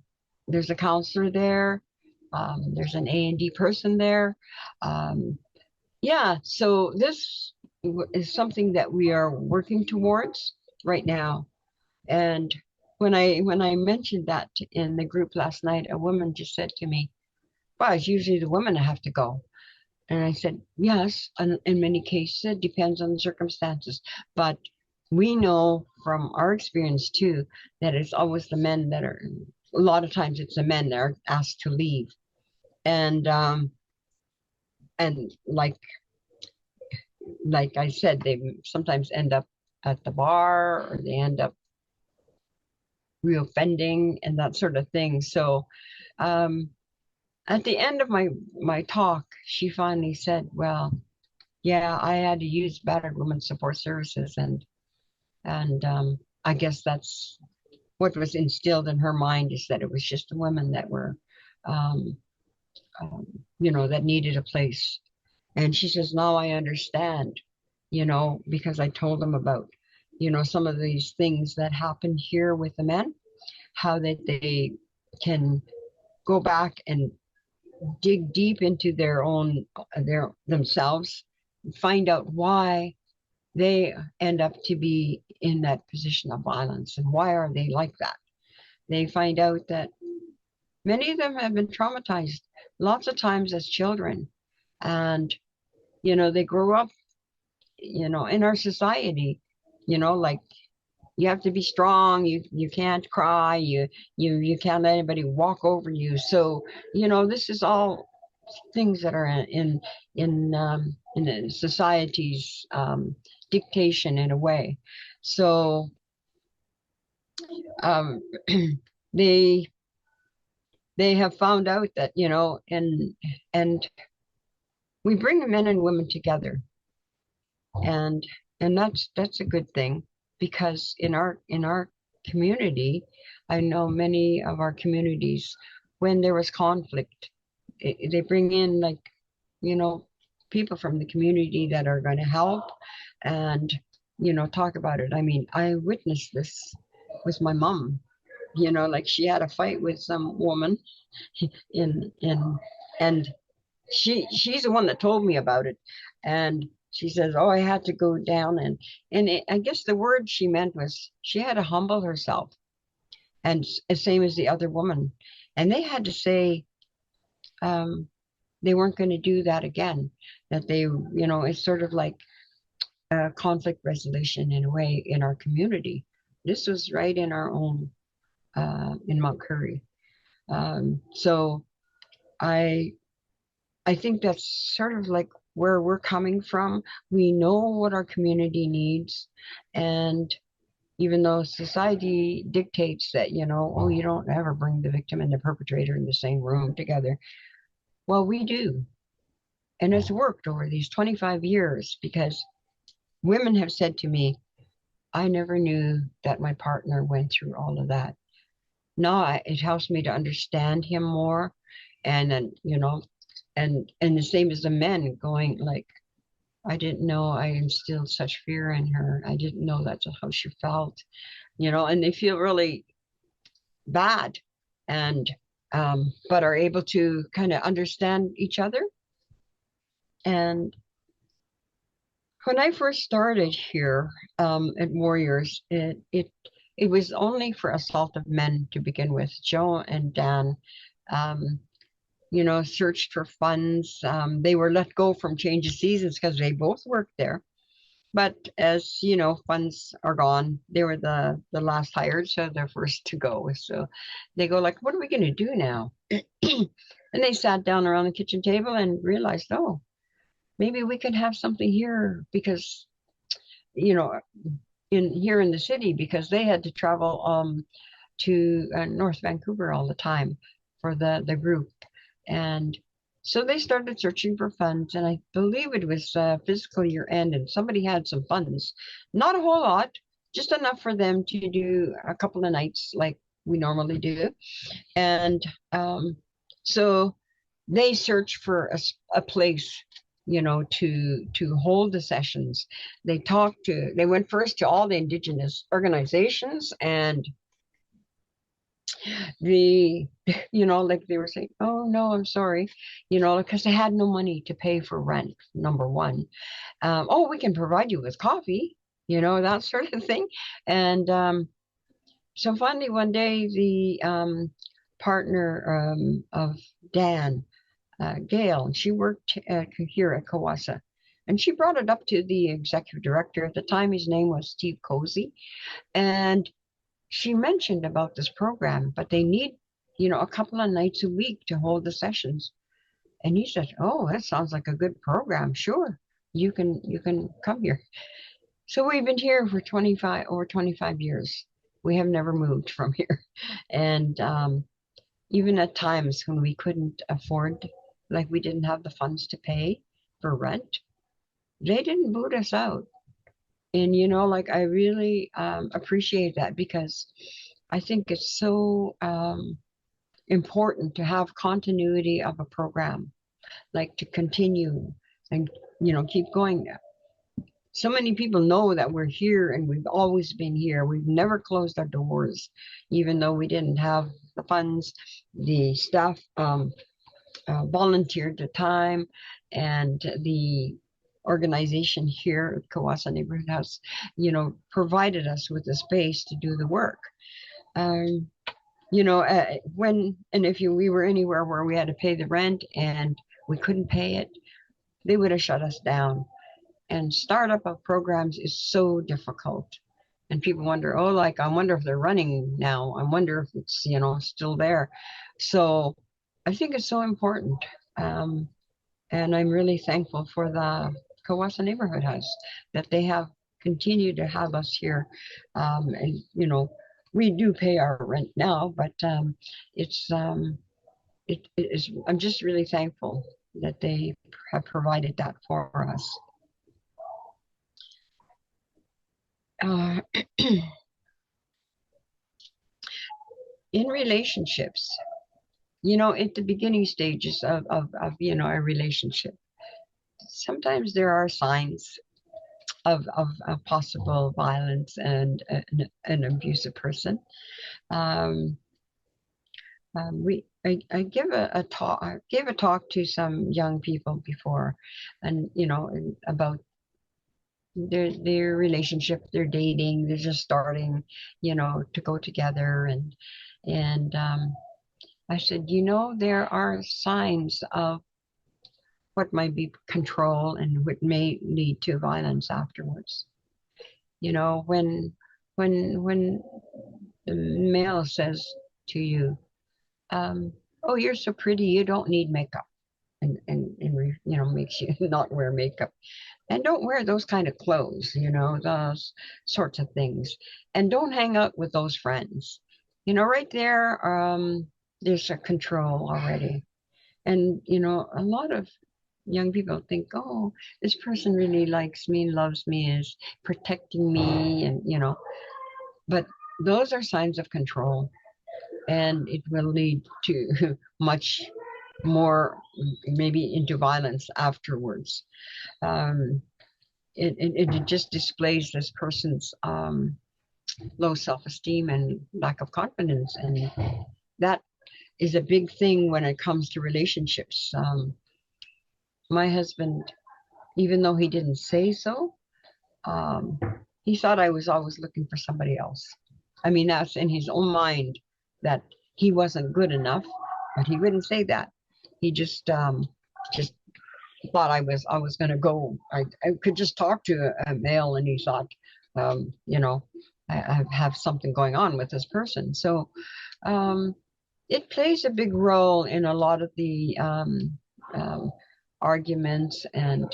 there's a counselor there. There's an A&D person there. Um, yeah, so this is something that we are working towards right now. And when I mentioned that in the group last night, a woman just said to me, "Well, it's usually the women that have to go." And I said, "Yes, and in many cases, it depends on the circumstances. But we know from our experience too that it's always the men that are, a lot of times it's the men that are asked to leave. And like I said, they sometimes end up at the bar or they end up reoffending and that sort of thing. So um, at the end of my talk, she finally said, "Well, yeah, I had to use battered women support services, and I guess that's what was instilled in her mind, is that it was just the women that were, um, that needed a place." And she says, "Now I understand, because I told them about, some of these things that happen here with the men, how that they can go back and dig deep into their themselves, find out why they end up to be in that position of violence and why are they like that. They find out that many of them have been traumatized lots of times as children, and they grow up in our society, like you have to be strong, you can't cry, you can't let anybody walk over you. So this is all things that are in the society's dictation in a way. So um, they they have found out that and we bring the men and women together, and that's a good thing, because in our community, I know many of our communities, when there was conflict, they bring in, like, people from the community that are going to help and talk about it. I mean, I witnessed this with my mom. Like, she had a fight with some woman in and she's the one that told me about it. And she says, "Oh, I had to go down and I guess the word she meant was she had to humble herself, and same as the other woman, and they had to say um, they weren't going to do that again. That it's sort of like conflict resolution in a way in our community. This was right in our own in Mount Currie. So I I think that's sort of like where we're coming from. We know what our community needs, and even though society dictates that, oh, you don't ever bring the victim and the perpetrator in the same room together. Well, we do. And it's worked over these 25 years, because women have said to me, "I never knew that my partner went through all of that. Now it helps me to understand him more." And then, and the same as the men going like, "I didn't know I instilled such fear in her. I didn't know that's how she felt," and they feel really bad, and but are able to kind of understand each other. And when I first started here at Warriors, it was only for assault of men to begin with. Joe and Dan, um, searched for funds. They were let go from Change of Seasons because they both worked there. But as you know, funds are gone. They were the last hired, so they're first to go. So they go like, "What are we going to do now?" And they sat down around the kitchen table and realized, oh, maybe we could have something here because you know, in here in the city because they had to travel to North Vancouver all the time for the group, and so they started searching for funds, and I believe it was fiscal year end, and somebody had some funds, not a whole lot, just enough for them to do a couple of nights like we normally do, and so they searched for a place to hold the sessions. They went first to all the indigenous organizations, and the like they were saying, oh no, I'm sorry, because they had no money to pay for rent, number one. Oh, we can provide you with coffee, that sort of thing. And so finally one day the partner of Dan, Gail, she worked here at Kawasa, and she brought it up to the executive director at the time. His name was Steve Cozy, and she mentioned about this program, but they need, a couple of nights a week to hold the sessions. And he said, "Oh, that sounds like a good program. Sure, you can come here." So we've been here for 25 years. We have never moved from here, and even at times when we couldn't afford, like we didn't have the funds to pay for rent, they didn't boot us out. And like I really appreciate that because I think it's so important to have continuity of a program, like to continue and keep going. So many people know that we're here and we've always been here. We've never closed our doors, even though we didn't have the funds. The staff volunteered the time, and the organization here at Kawasa Neighborhood House, provided us with the space to do the work. Um, we were anywhere where we had to pay the rent and we couldn't pay it, they would have shut us down. And startup of programs is so difficult. And people wonder, oh, like, I wonder if they're running now. I wonder if it's, still there. So I think it's so important. Um, and I'm really thankful for the Kawasa Neighborhood House that they have continued to have us here. And, we do pay our rent now, but it's it is, I'm just really thankful that they have provided that for us. Uh, in relationships, at the beginning stages of a relationship, sometimes there are signs of possible violence and an abusive person. Um, I give a talk. I gave a talk to some young people before, and about their relationship, they're dating, they're just starting, to go together, and I said, there are signs of what might be control and what may lead to violence afterwards. When the male says to you, "Oh, you're so pretty, you don't need makeup," and makes you not wear makeup, and don't wear those kind of clothes, those sorts of things, and don't hang out with those friends. Right there, there's a control already. And, a lot of young people think, oh, this person really likes me, loves me, is protecting me, and, but those are signs of control, and it will lead to much more, maybe into violence afterwards. Um, it just displays this person's low self-esteem and lack of confidence, and that is a big thing when it comes to relationships. My husband, even though he didn't say so, um, he thought I was always looking for somebody else. I mean, that's in his own mind, that he wasn't good enough, but he wouldn't say that. He just thought I was going to go. I could just talk to a male, and he thought, you know, I have something going on with this person. So um, it plays a big role in a lot of the um, arguments and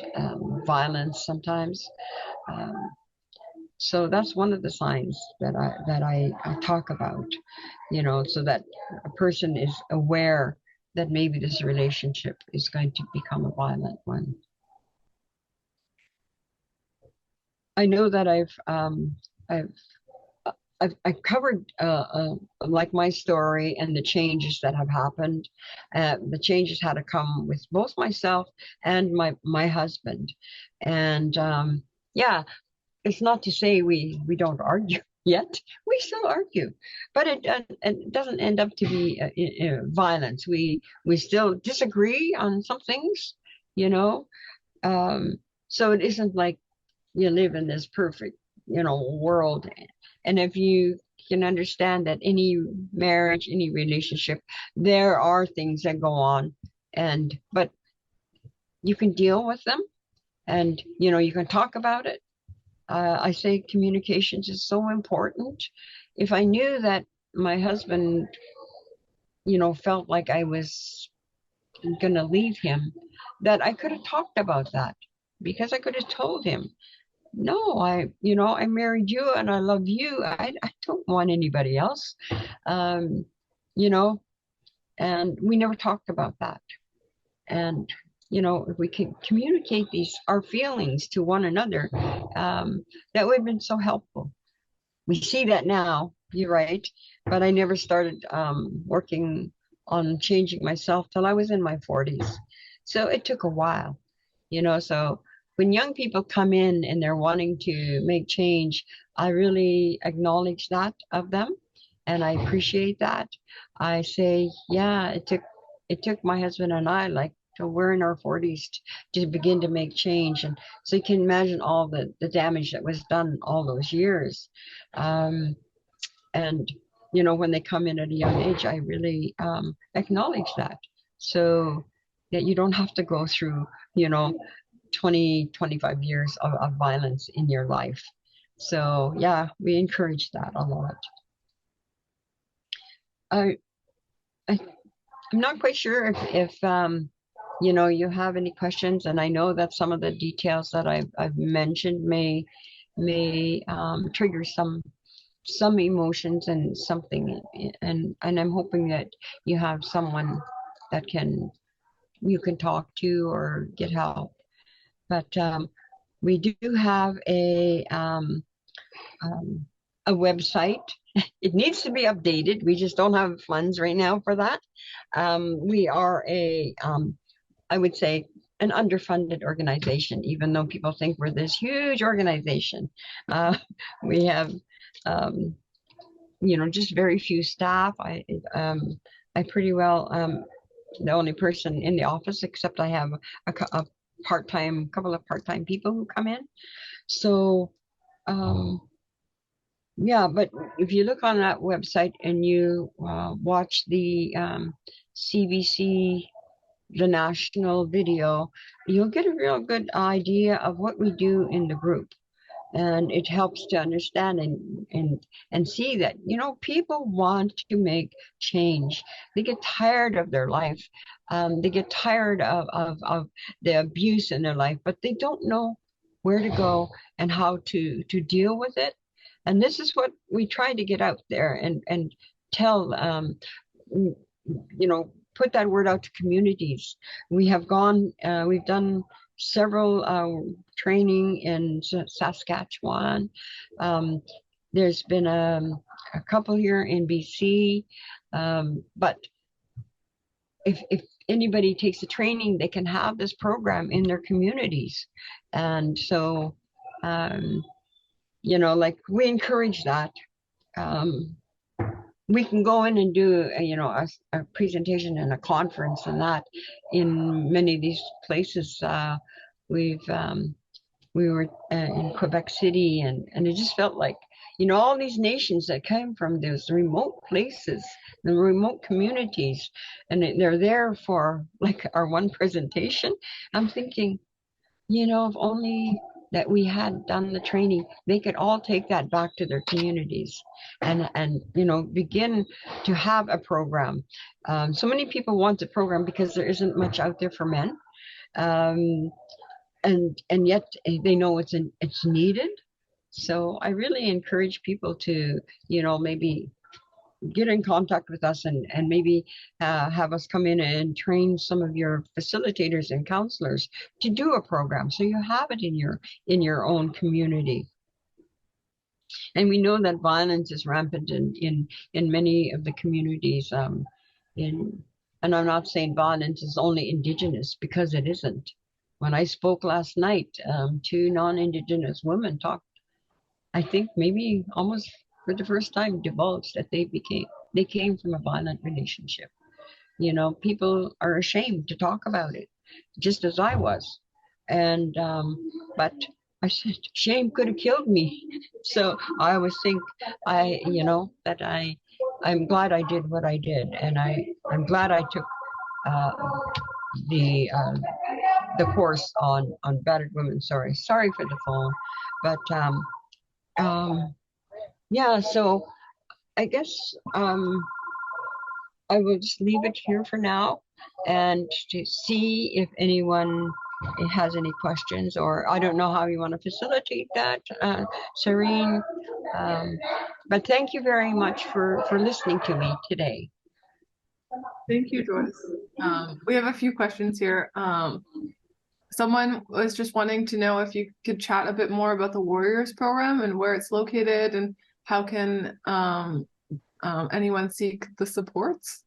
violence sometimes. Um, so that's one of the signs that I talk about, so that a person is aware that maybe this relationship is going to become a violent one. I know that I've I've covered like my story and the changes that have happened. The changes had to come with both myself and my husband, and yeah, it's not to say we don't argue yet. We still argue, but it doesn't end up to be violence. We still disagree on some things, you know. Um, so it isn't like you live in this perfect, world. And if you can understand that any marriage, any relationship, there are things that go on, but you can deal with them, and you can talk about it. I say communications is so important. If I knew that my husband, felt like I was gonna leave him, that I could have talked about that, because I could have told him, no, I married you and I love you. I don't want anybody else. Um, you know, and we never talked about that. And, if we can communicate our feelings to one another, that would have been so helpful. We see that now, you're right, but I never started working on changing myself till I was in my 40s. So it took a while, so when young people come in and they're wanting to make change, I really acknowledge that of them, and I appreciate that. I say, yeah, it took my husband and I, like, till we're in our 40s to begin to make change. And so you can imagine all the damage that was done all those years. Um, and when they come in at a young age, I really acknowledge that, so that you don't have to go through 20-25 years of violence in your life. So yeah, we encourage that a lot. I, I I'm not quite sure if you have any questions, and I know that some of the details that I've mentioned may trigger some emotions and something, and I'm hoping that you have someone that you can talk to or get help. But we do have a website. It needs to be updated. We just don't have funds right now for that. We are I would say, an underfunded organization, even though people think we're this huge organization. We have, um, just very few staff. I pretty well the only person in the office, except I have a couple of part-time people who come in. So, yeah, but if you look on that website and you watch the CBC, the national video, you'll get a real good idea of what we do in the group. And it helps to understand and see that, people want to make change. They get tired of their life. They get tired of the abuse in their life, but they don't know where to go and how to deal with it. And this is what we try to get out there and tell, put that word out to communities. We've done several training in Saskatchewan. There's been a couple here in BC, but if anybody takes the training, they can have this program in their communities. And so, like, we encourage that. We can go in and do a presentation and a conference and that in many of these places. We've we were in Quebec City, and it just felt like, all these nations that came from those remote places, the remote communities, and they're there for like our one presentation. I'm thinking, if only that we had done the training, they could all take that back to their communities and begin to have a program. So many people want a program because there isn't much out there for men. Um, and yet they know it's needed. So I really encourage people to, maybe get in contact with us and maybe have us come in and train some of your facilitators and counselors to do a program so you have it in your own community. And we know that violence is rampant in many of the communities. In and I'm not saying violence is only Indigenous, because it isn't. When I spoke last night, two non-Indigenous women talked, I think maybe almost for the first time, divulged that they came from a violent relationship. People are ashamed to talk about it, just as I was. And but I said, shame could have killed me. So I always think that I'm glad I did what I did, and I'm glad I took uh, the uh, the course on battered women. Sorry for the phone, but um, yeah. So I guess I will just leave it here for now, and to see if anyone has any questions, or I don't know how you want to facilitate that, Serene. Um, but thank you very much for listening to me today. Thank you, Joyce. We have a few questions here. Someone was just wanting to know if you could chat a bit more about the Warriors program and where it's located, and how can anyone seek the supports?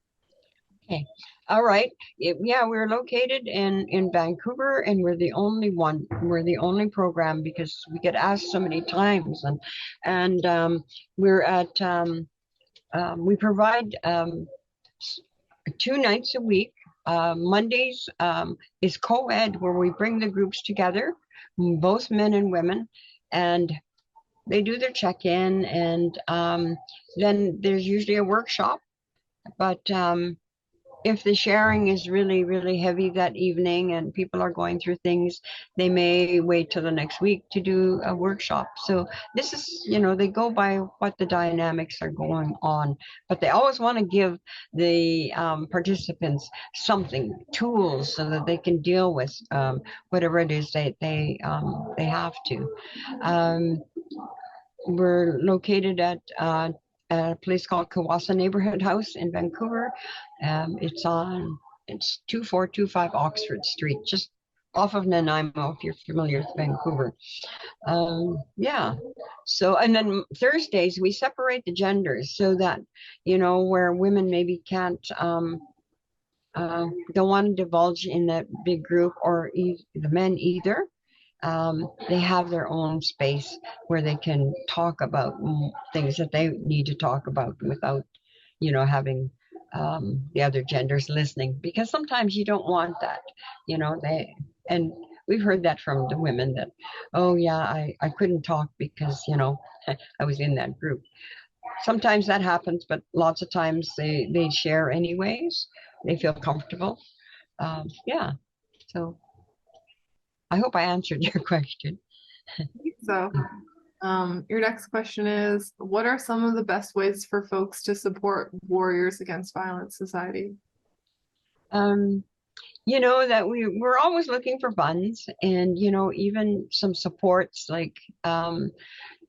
Okay. All right. Yeah, we're located in Vancouver, and we're the only one. We're the only program because we get asked so many times, and we're at we provide 2 nights a week. Mondays is co-ed, where we bring the groups together, both men and women, and they do their check-in, and then there's usually a workshop. But if the sharing is really, really heavy that evening and people are going through things, they may wait till the next week to do a workshop. So this is, they go by what the dynamics are going on, but they always want to give the participants something, tools, so that they can deal with whatever it is they have to. Um, we're located at a place called Kawasa Neighborhood House in Vancouver. It's 2425 Oxford Street, just off of Nanaimo, if you're familiar with Vancouver. Yeah. So, and then Thursdays we separate the genders so that, where women maybe can't, don't want to divulge in that big group, or the men either. They have their own space where they can talk about things that they need to talk about without, having the other genders listening, because sometimes you don't want that, and we've heard that from the women that, oh yeah, I couldn't talk because, I was in that group. Sometimes that happens, but lots of times they share anyways. They feel comfortable. Yeah. So I hope I answered your question. So, your next question is, what are some of the best ways for folks to support Warriors Against Violence Society? That we're always looking for funds, and, even some supports, like,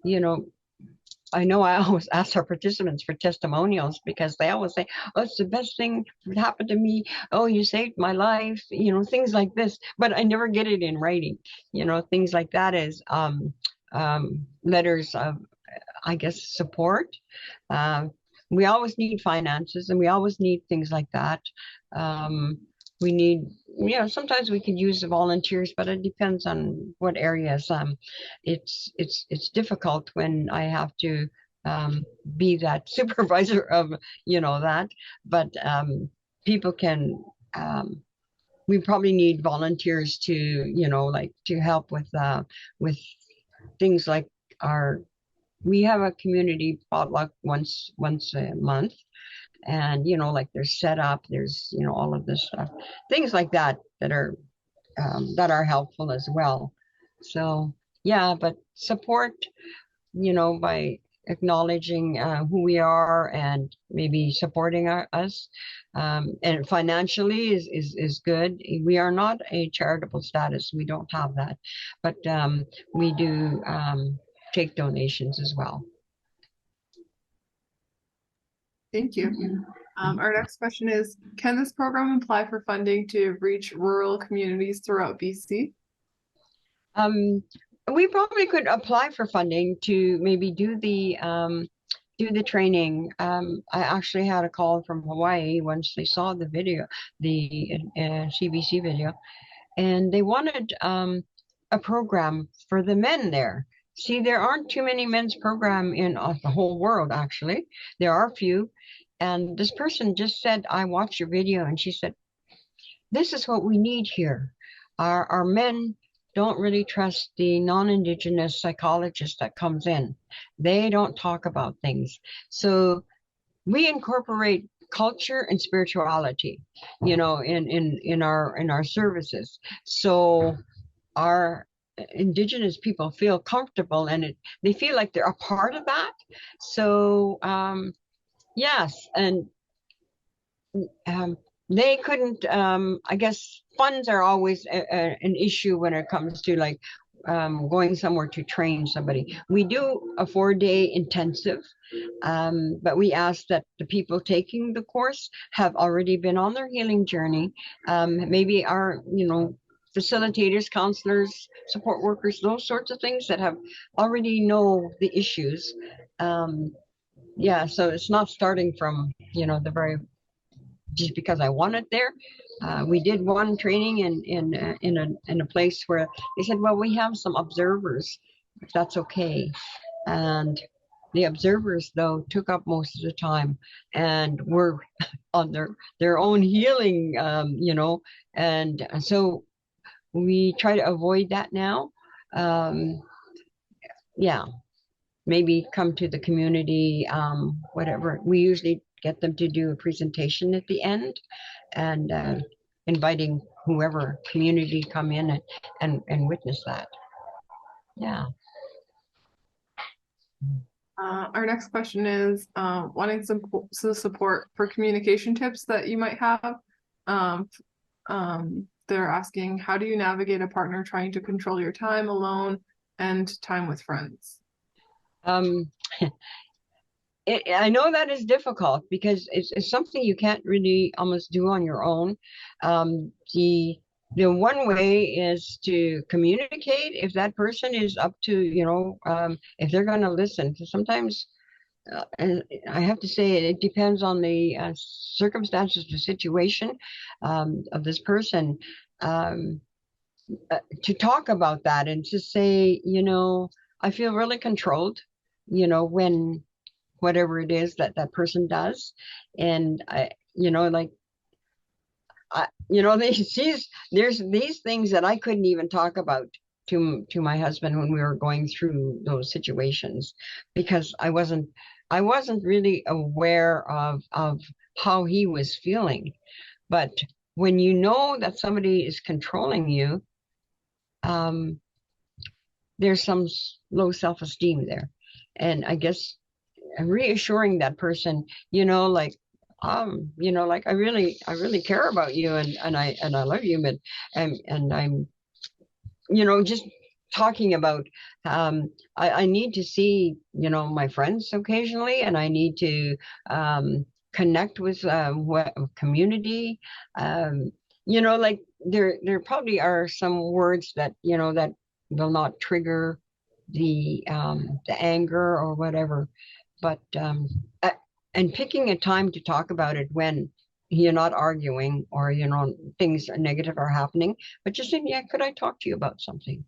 you know, I know I always ask our participants for testimonials, because they always say, oh, it's the best thing that happened to me. Oh, you saved my life, things like this. But I never get it in writing. Things like that is letters of, I guess, support. Uh, we always need finances, and we always need things like that. We need, sometimes we could use the volunteers, but it depends on what areas. It's difficult when I have to be that supervisor of, that, but people can we probably need volunteers to, like to help with things like our, we have a community potluck once a month, and like there's setup, there's all of this stuff, things like that that are helpful as well. So yeah, but support, by acknowledging who we are and maybe supporting us, and financially is good. We are not a charitable status. We don't have that, but we do take donations as well. Thank you. Our next question is, can this program apply for funding to reach rural communities throughout BC? Um, we probably could apply for funding to maybe do the training. I actually had a call from Hawaii once they saw the video, the CBC video, and they wanted a program for the men there. See, there aren't too many men's program in the whole world, actually. There are a few. And this person just said, I watched your video, and she said, this is what we need here. Our men don't really trust the non-Indigenous psychologist that comes in. They don't talk about things. So we incorporate culture and spirituality, in our services. So our Indigenous people feel comfortable, and they feel like they're a part of that. So yes, and um, they couldn't, I guess funds are always an issue when it comes to like going somewhere to train somebody. We do a 4-day intensive, but we ask that the people taking the course have already been on their healing journey. Maybe our, facilitators, counselors, support workers, those sorts of things that have already know the issues. Yeah, so it's not starting from, the very, just because I want it there. We did one training in a place where they said, well, we have some observers, if that's okay. And the observers, though, took up most of the time and were on their own healing, and so we try to avoid that now. Yeah, maybe come to the community, whatever. We usually get them to do a presentation at the end, and inviting whoever community come in and witness that. Yeah. Our next question is wanting some support for communication tips that you might have. Um, they're asking, how do you navigate a partner trying to control your time alone and time with friends? Um, I know that is difficult because it's something you can't really almost do on your own. The one way is to communicate if that person is up to, if they're going to listen. So sometimes, and I have to say, it depends on the circumstances, the situation of this person, to talk about that and to say, I feel really controlled, when whatever it is that that person does. And I, like, there's these things that I couldn't even talk about to my husband when we were going through those situations, because I wasn't really aware of how he was feeling. But when you know that somebody is controlling you, um, there's some low self-esteem there. And I guess reassuring that person, like, like I really care about you, and I love you, and I'm, just talking about, I need to see, my friends occasionally, and I need to connect with what community, like there probably are some words that, that will not trigger the anger or whatever, but and picking a time to talk about it when you're not arguing, or things are negative are happening, but just saying, yeah, could I talk to you about something?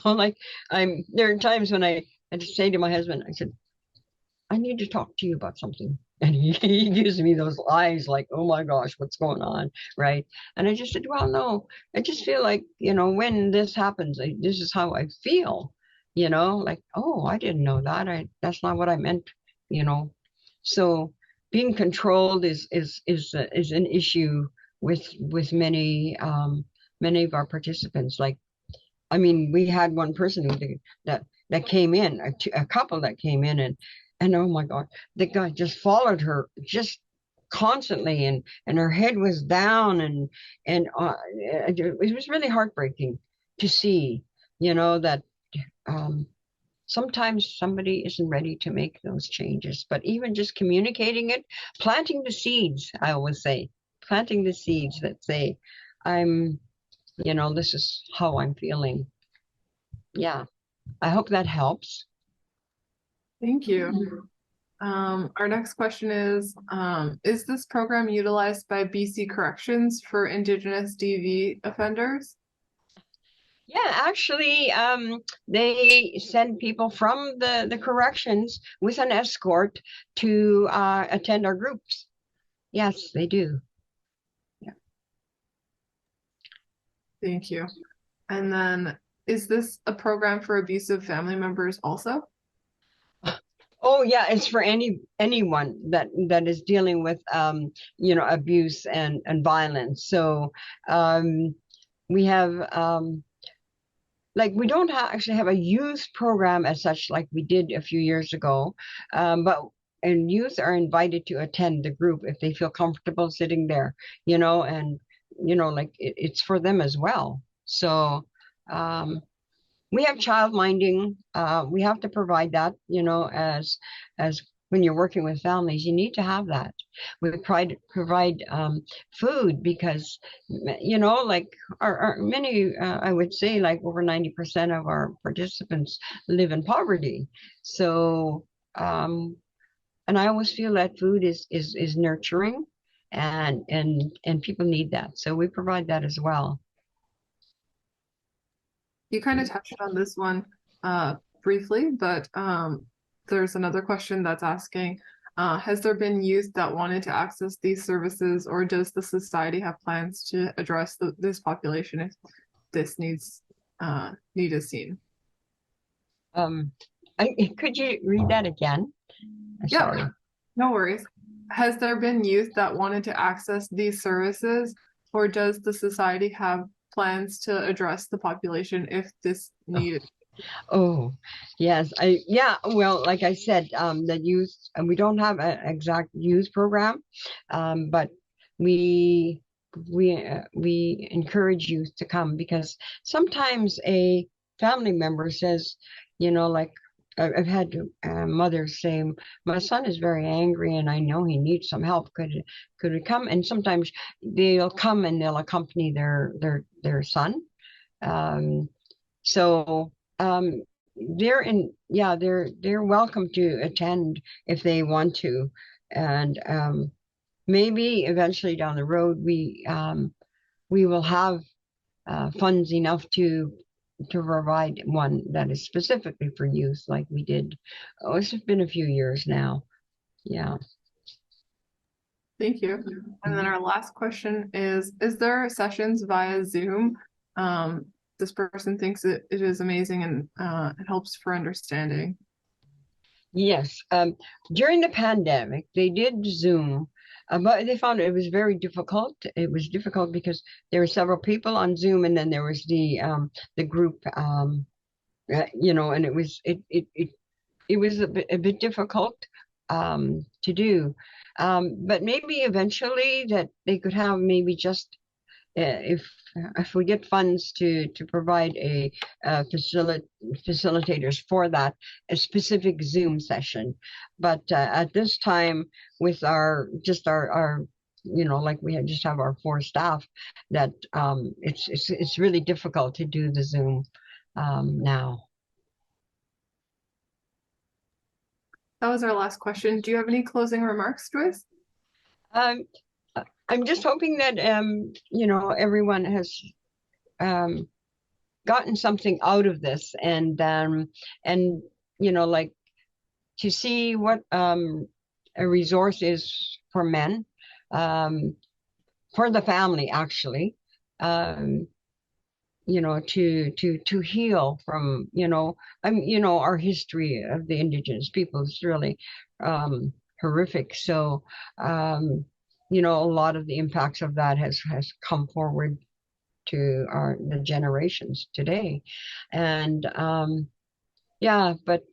Like, there are times when I just say to my husband, I said, I need to talk to you about something. And he gives me those eyes like, oh my gosh, what's going on? Right. And I just said, well, no, I just feel like, when this happens, this is how I feel, like, oh, I didn't know that. That's not what I meant, you know. So being controlled is an issue with many of our participants. Like, I mean, we had one person that came in, a couple that came in, and oh my God, the guy just followed her just constantly, and her head was down, and it was really heartbreaking to see, that um, sometimes somebody isn't ready to make those changes. But even just communicating it, planting the seeds, I always say, planting the seeds that say, I'm, this is how I'm feeling. Yeah. I hope that helps. Thank you. Our next question is this program utilized by BC Corrections for Indigenous DV offenders? Yeah, actually, they send people from the corrections with an escort to attend our groups. Yes, they do. Yeah, thank you. And then is this a program for abusive family members also? Oh yeah, it's for anyone that is dealing with abuse and violence. So um, we have like we don't actually have a youth program as such like we did a few years ago, but and youth are invited to attend the group if they feel comfortable sitting there, and like it's for them as well. So um, we have child minding. We have to provide that, as when you're working with families, you need to have that. We provide food because, like our many, I would say like over 90% of our participants live in poverty. So, and I always feel that food is nurturing and people need that. So we provide that as well. You kind of touched on this one briefly, but there's another question that's asking, has there been youth that wanted to access these services, or does the society have plans to address this population if this need is seen? Um, could you read that again? I'm Yep, sorry. no worries. Has there been youth that wanted to access these services, or does the society have plans to address the population if this need? Oh, yes. Yeah, well, like I said, the youth, and we don't have an exact youth program, but we we encourage youth to come because sometimes a family member says, like I've had mothers say, my son is very angry and I know he needs some help. Could we come? And sometimes they'll come and they'll accompany their son. Um, so they're welcome to attend if they want to, and maybe eventually down the road we will have funds enough to provide one that is specifically for youth, like we did. Oh, it's been a few years now. Yeah. Thank you. And then our last question is there sessions via Zoom? Um, this person thinks it is amazing and it helps for understanding. Yes. During the pandemic, they did Zoom, but they found it was very difficult. It was difficult because there were several people on Zoom, and then there was the group, and it was a bit difficult to do. But maybe eventually that they could have maybe just if we get funds to provide a facilitators for that, a specific Zoom session. But at this time, with our like we just have our four staff, that it's really difficult to do the Zoom now. That was our last question. Do you have any closing remarks, Joyce? Um, I'm just hoping that everyone has um, gotten something out of this, and like to see what resources for men, um, for the family actually, um, to heal from, our history of the indigenous people is really horrific. So, a lot of the impacts of that has come forward to the generations today, and yeah, but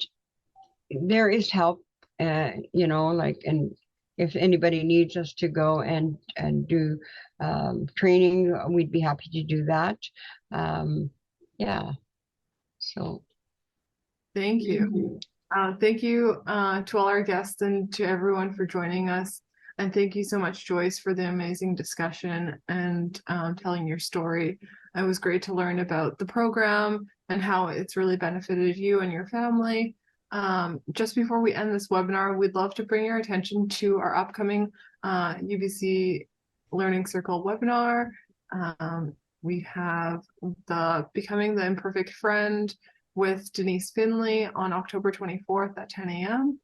there is help, and if anybody needs us to go and do training, we'd be happy to do that. Um, yeah, so Thank you. Thank you to all our guests and to everyone for joining us. And thank you so much, Joyce, for the amazing discussion and telling your story. It was great to learn about the program and how it's really benefited you and your family. Just before we end this webinar, we'd love to bring your attention to our upcoming UBC Learning Circle webinar. We have the Becoming the Imperfect Friend with Denise Finley on October 24th at 10 a.m.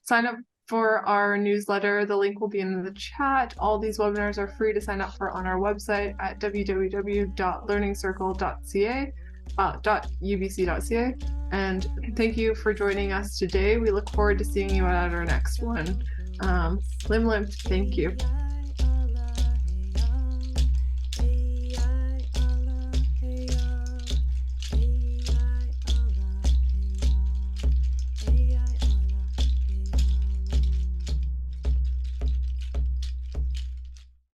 Sign up for our newsletter. The link will be in the chat. All these webinars are free to sign up for on our website at www.learningcircle.ca. .ubc.ca. And thank you for joining us today. We look forward to seeing you at our next one. Lim Lim, thank you.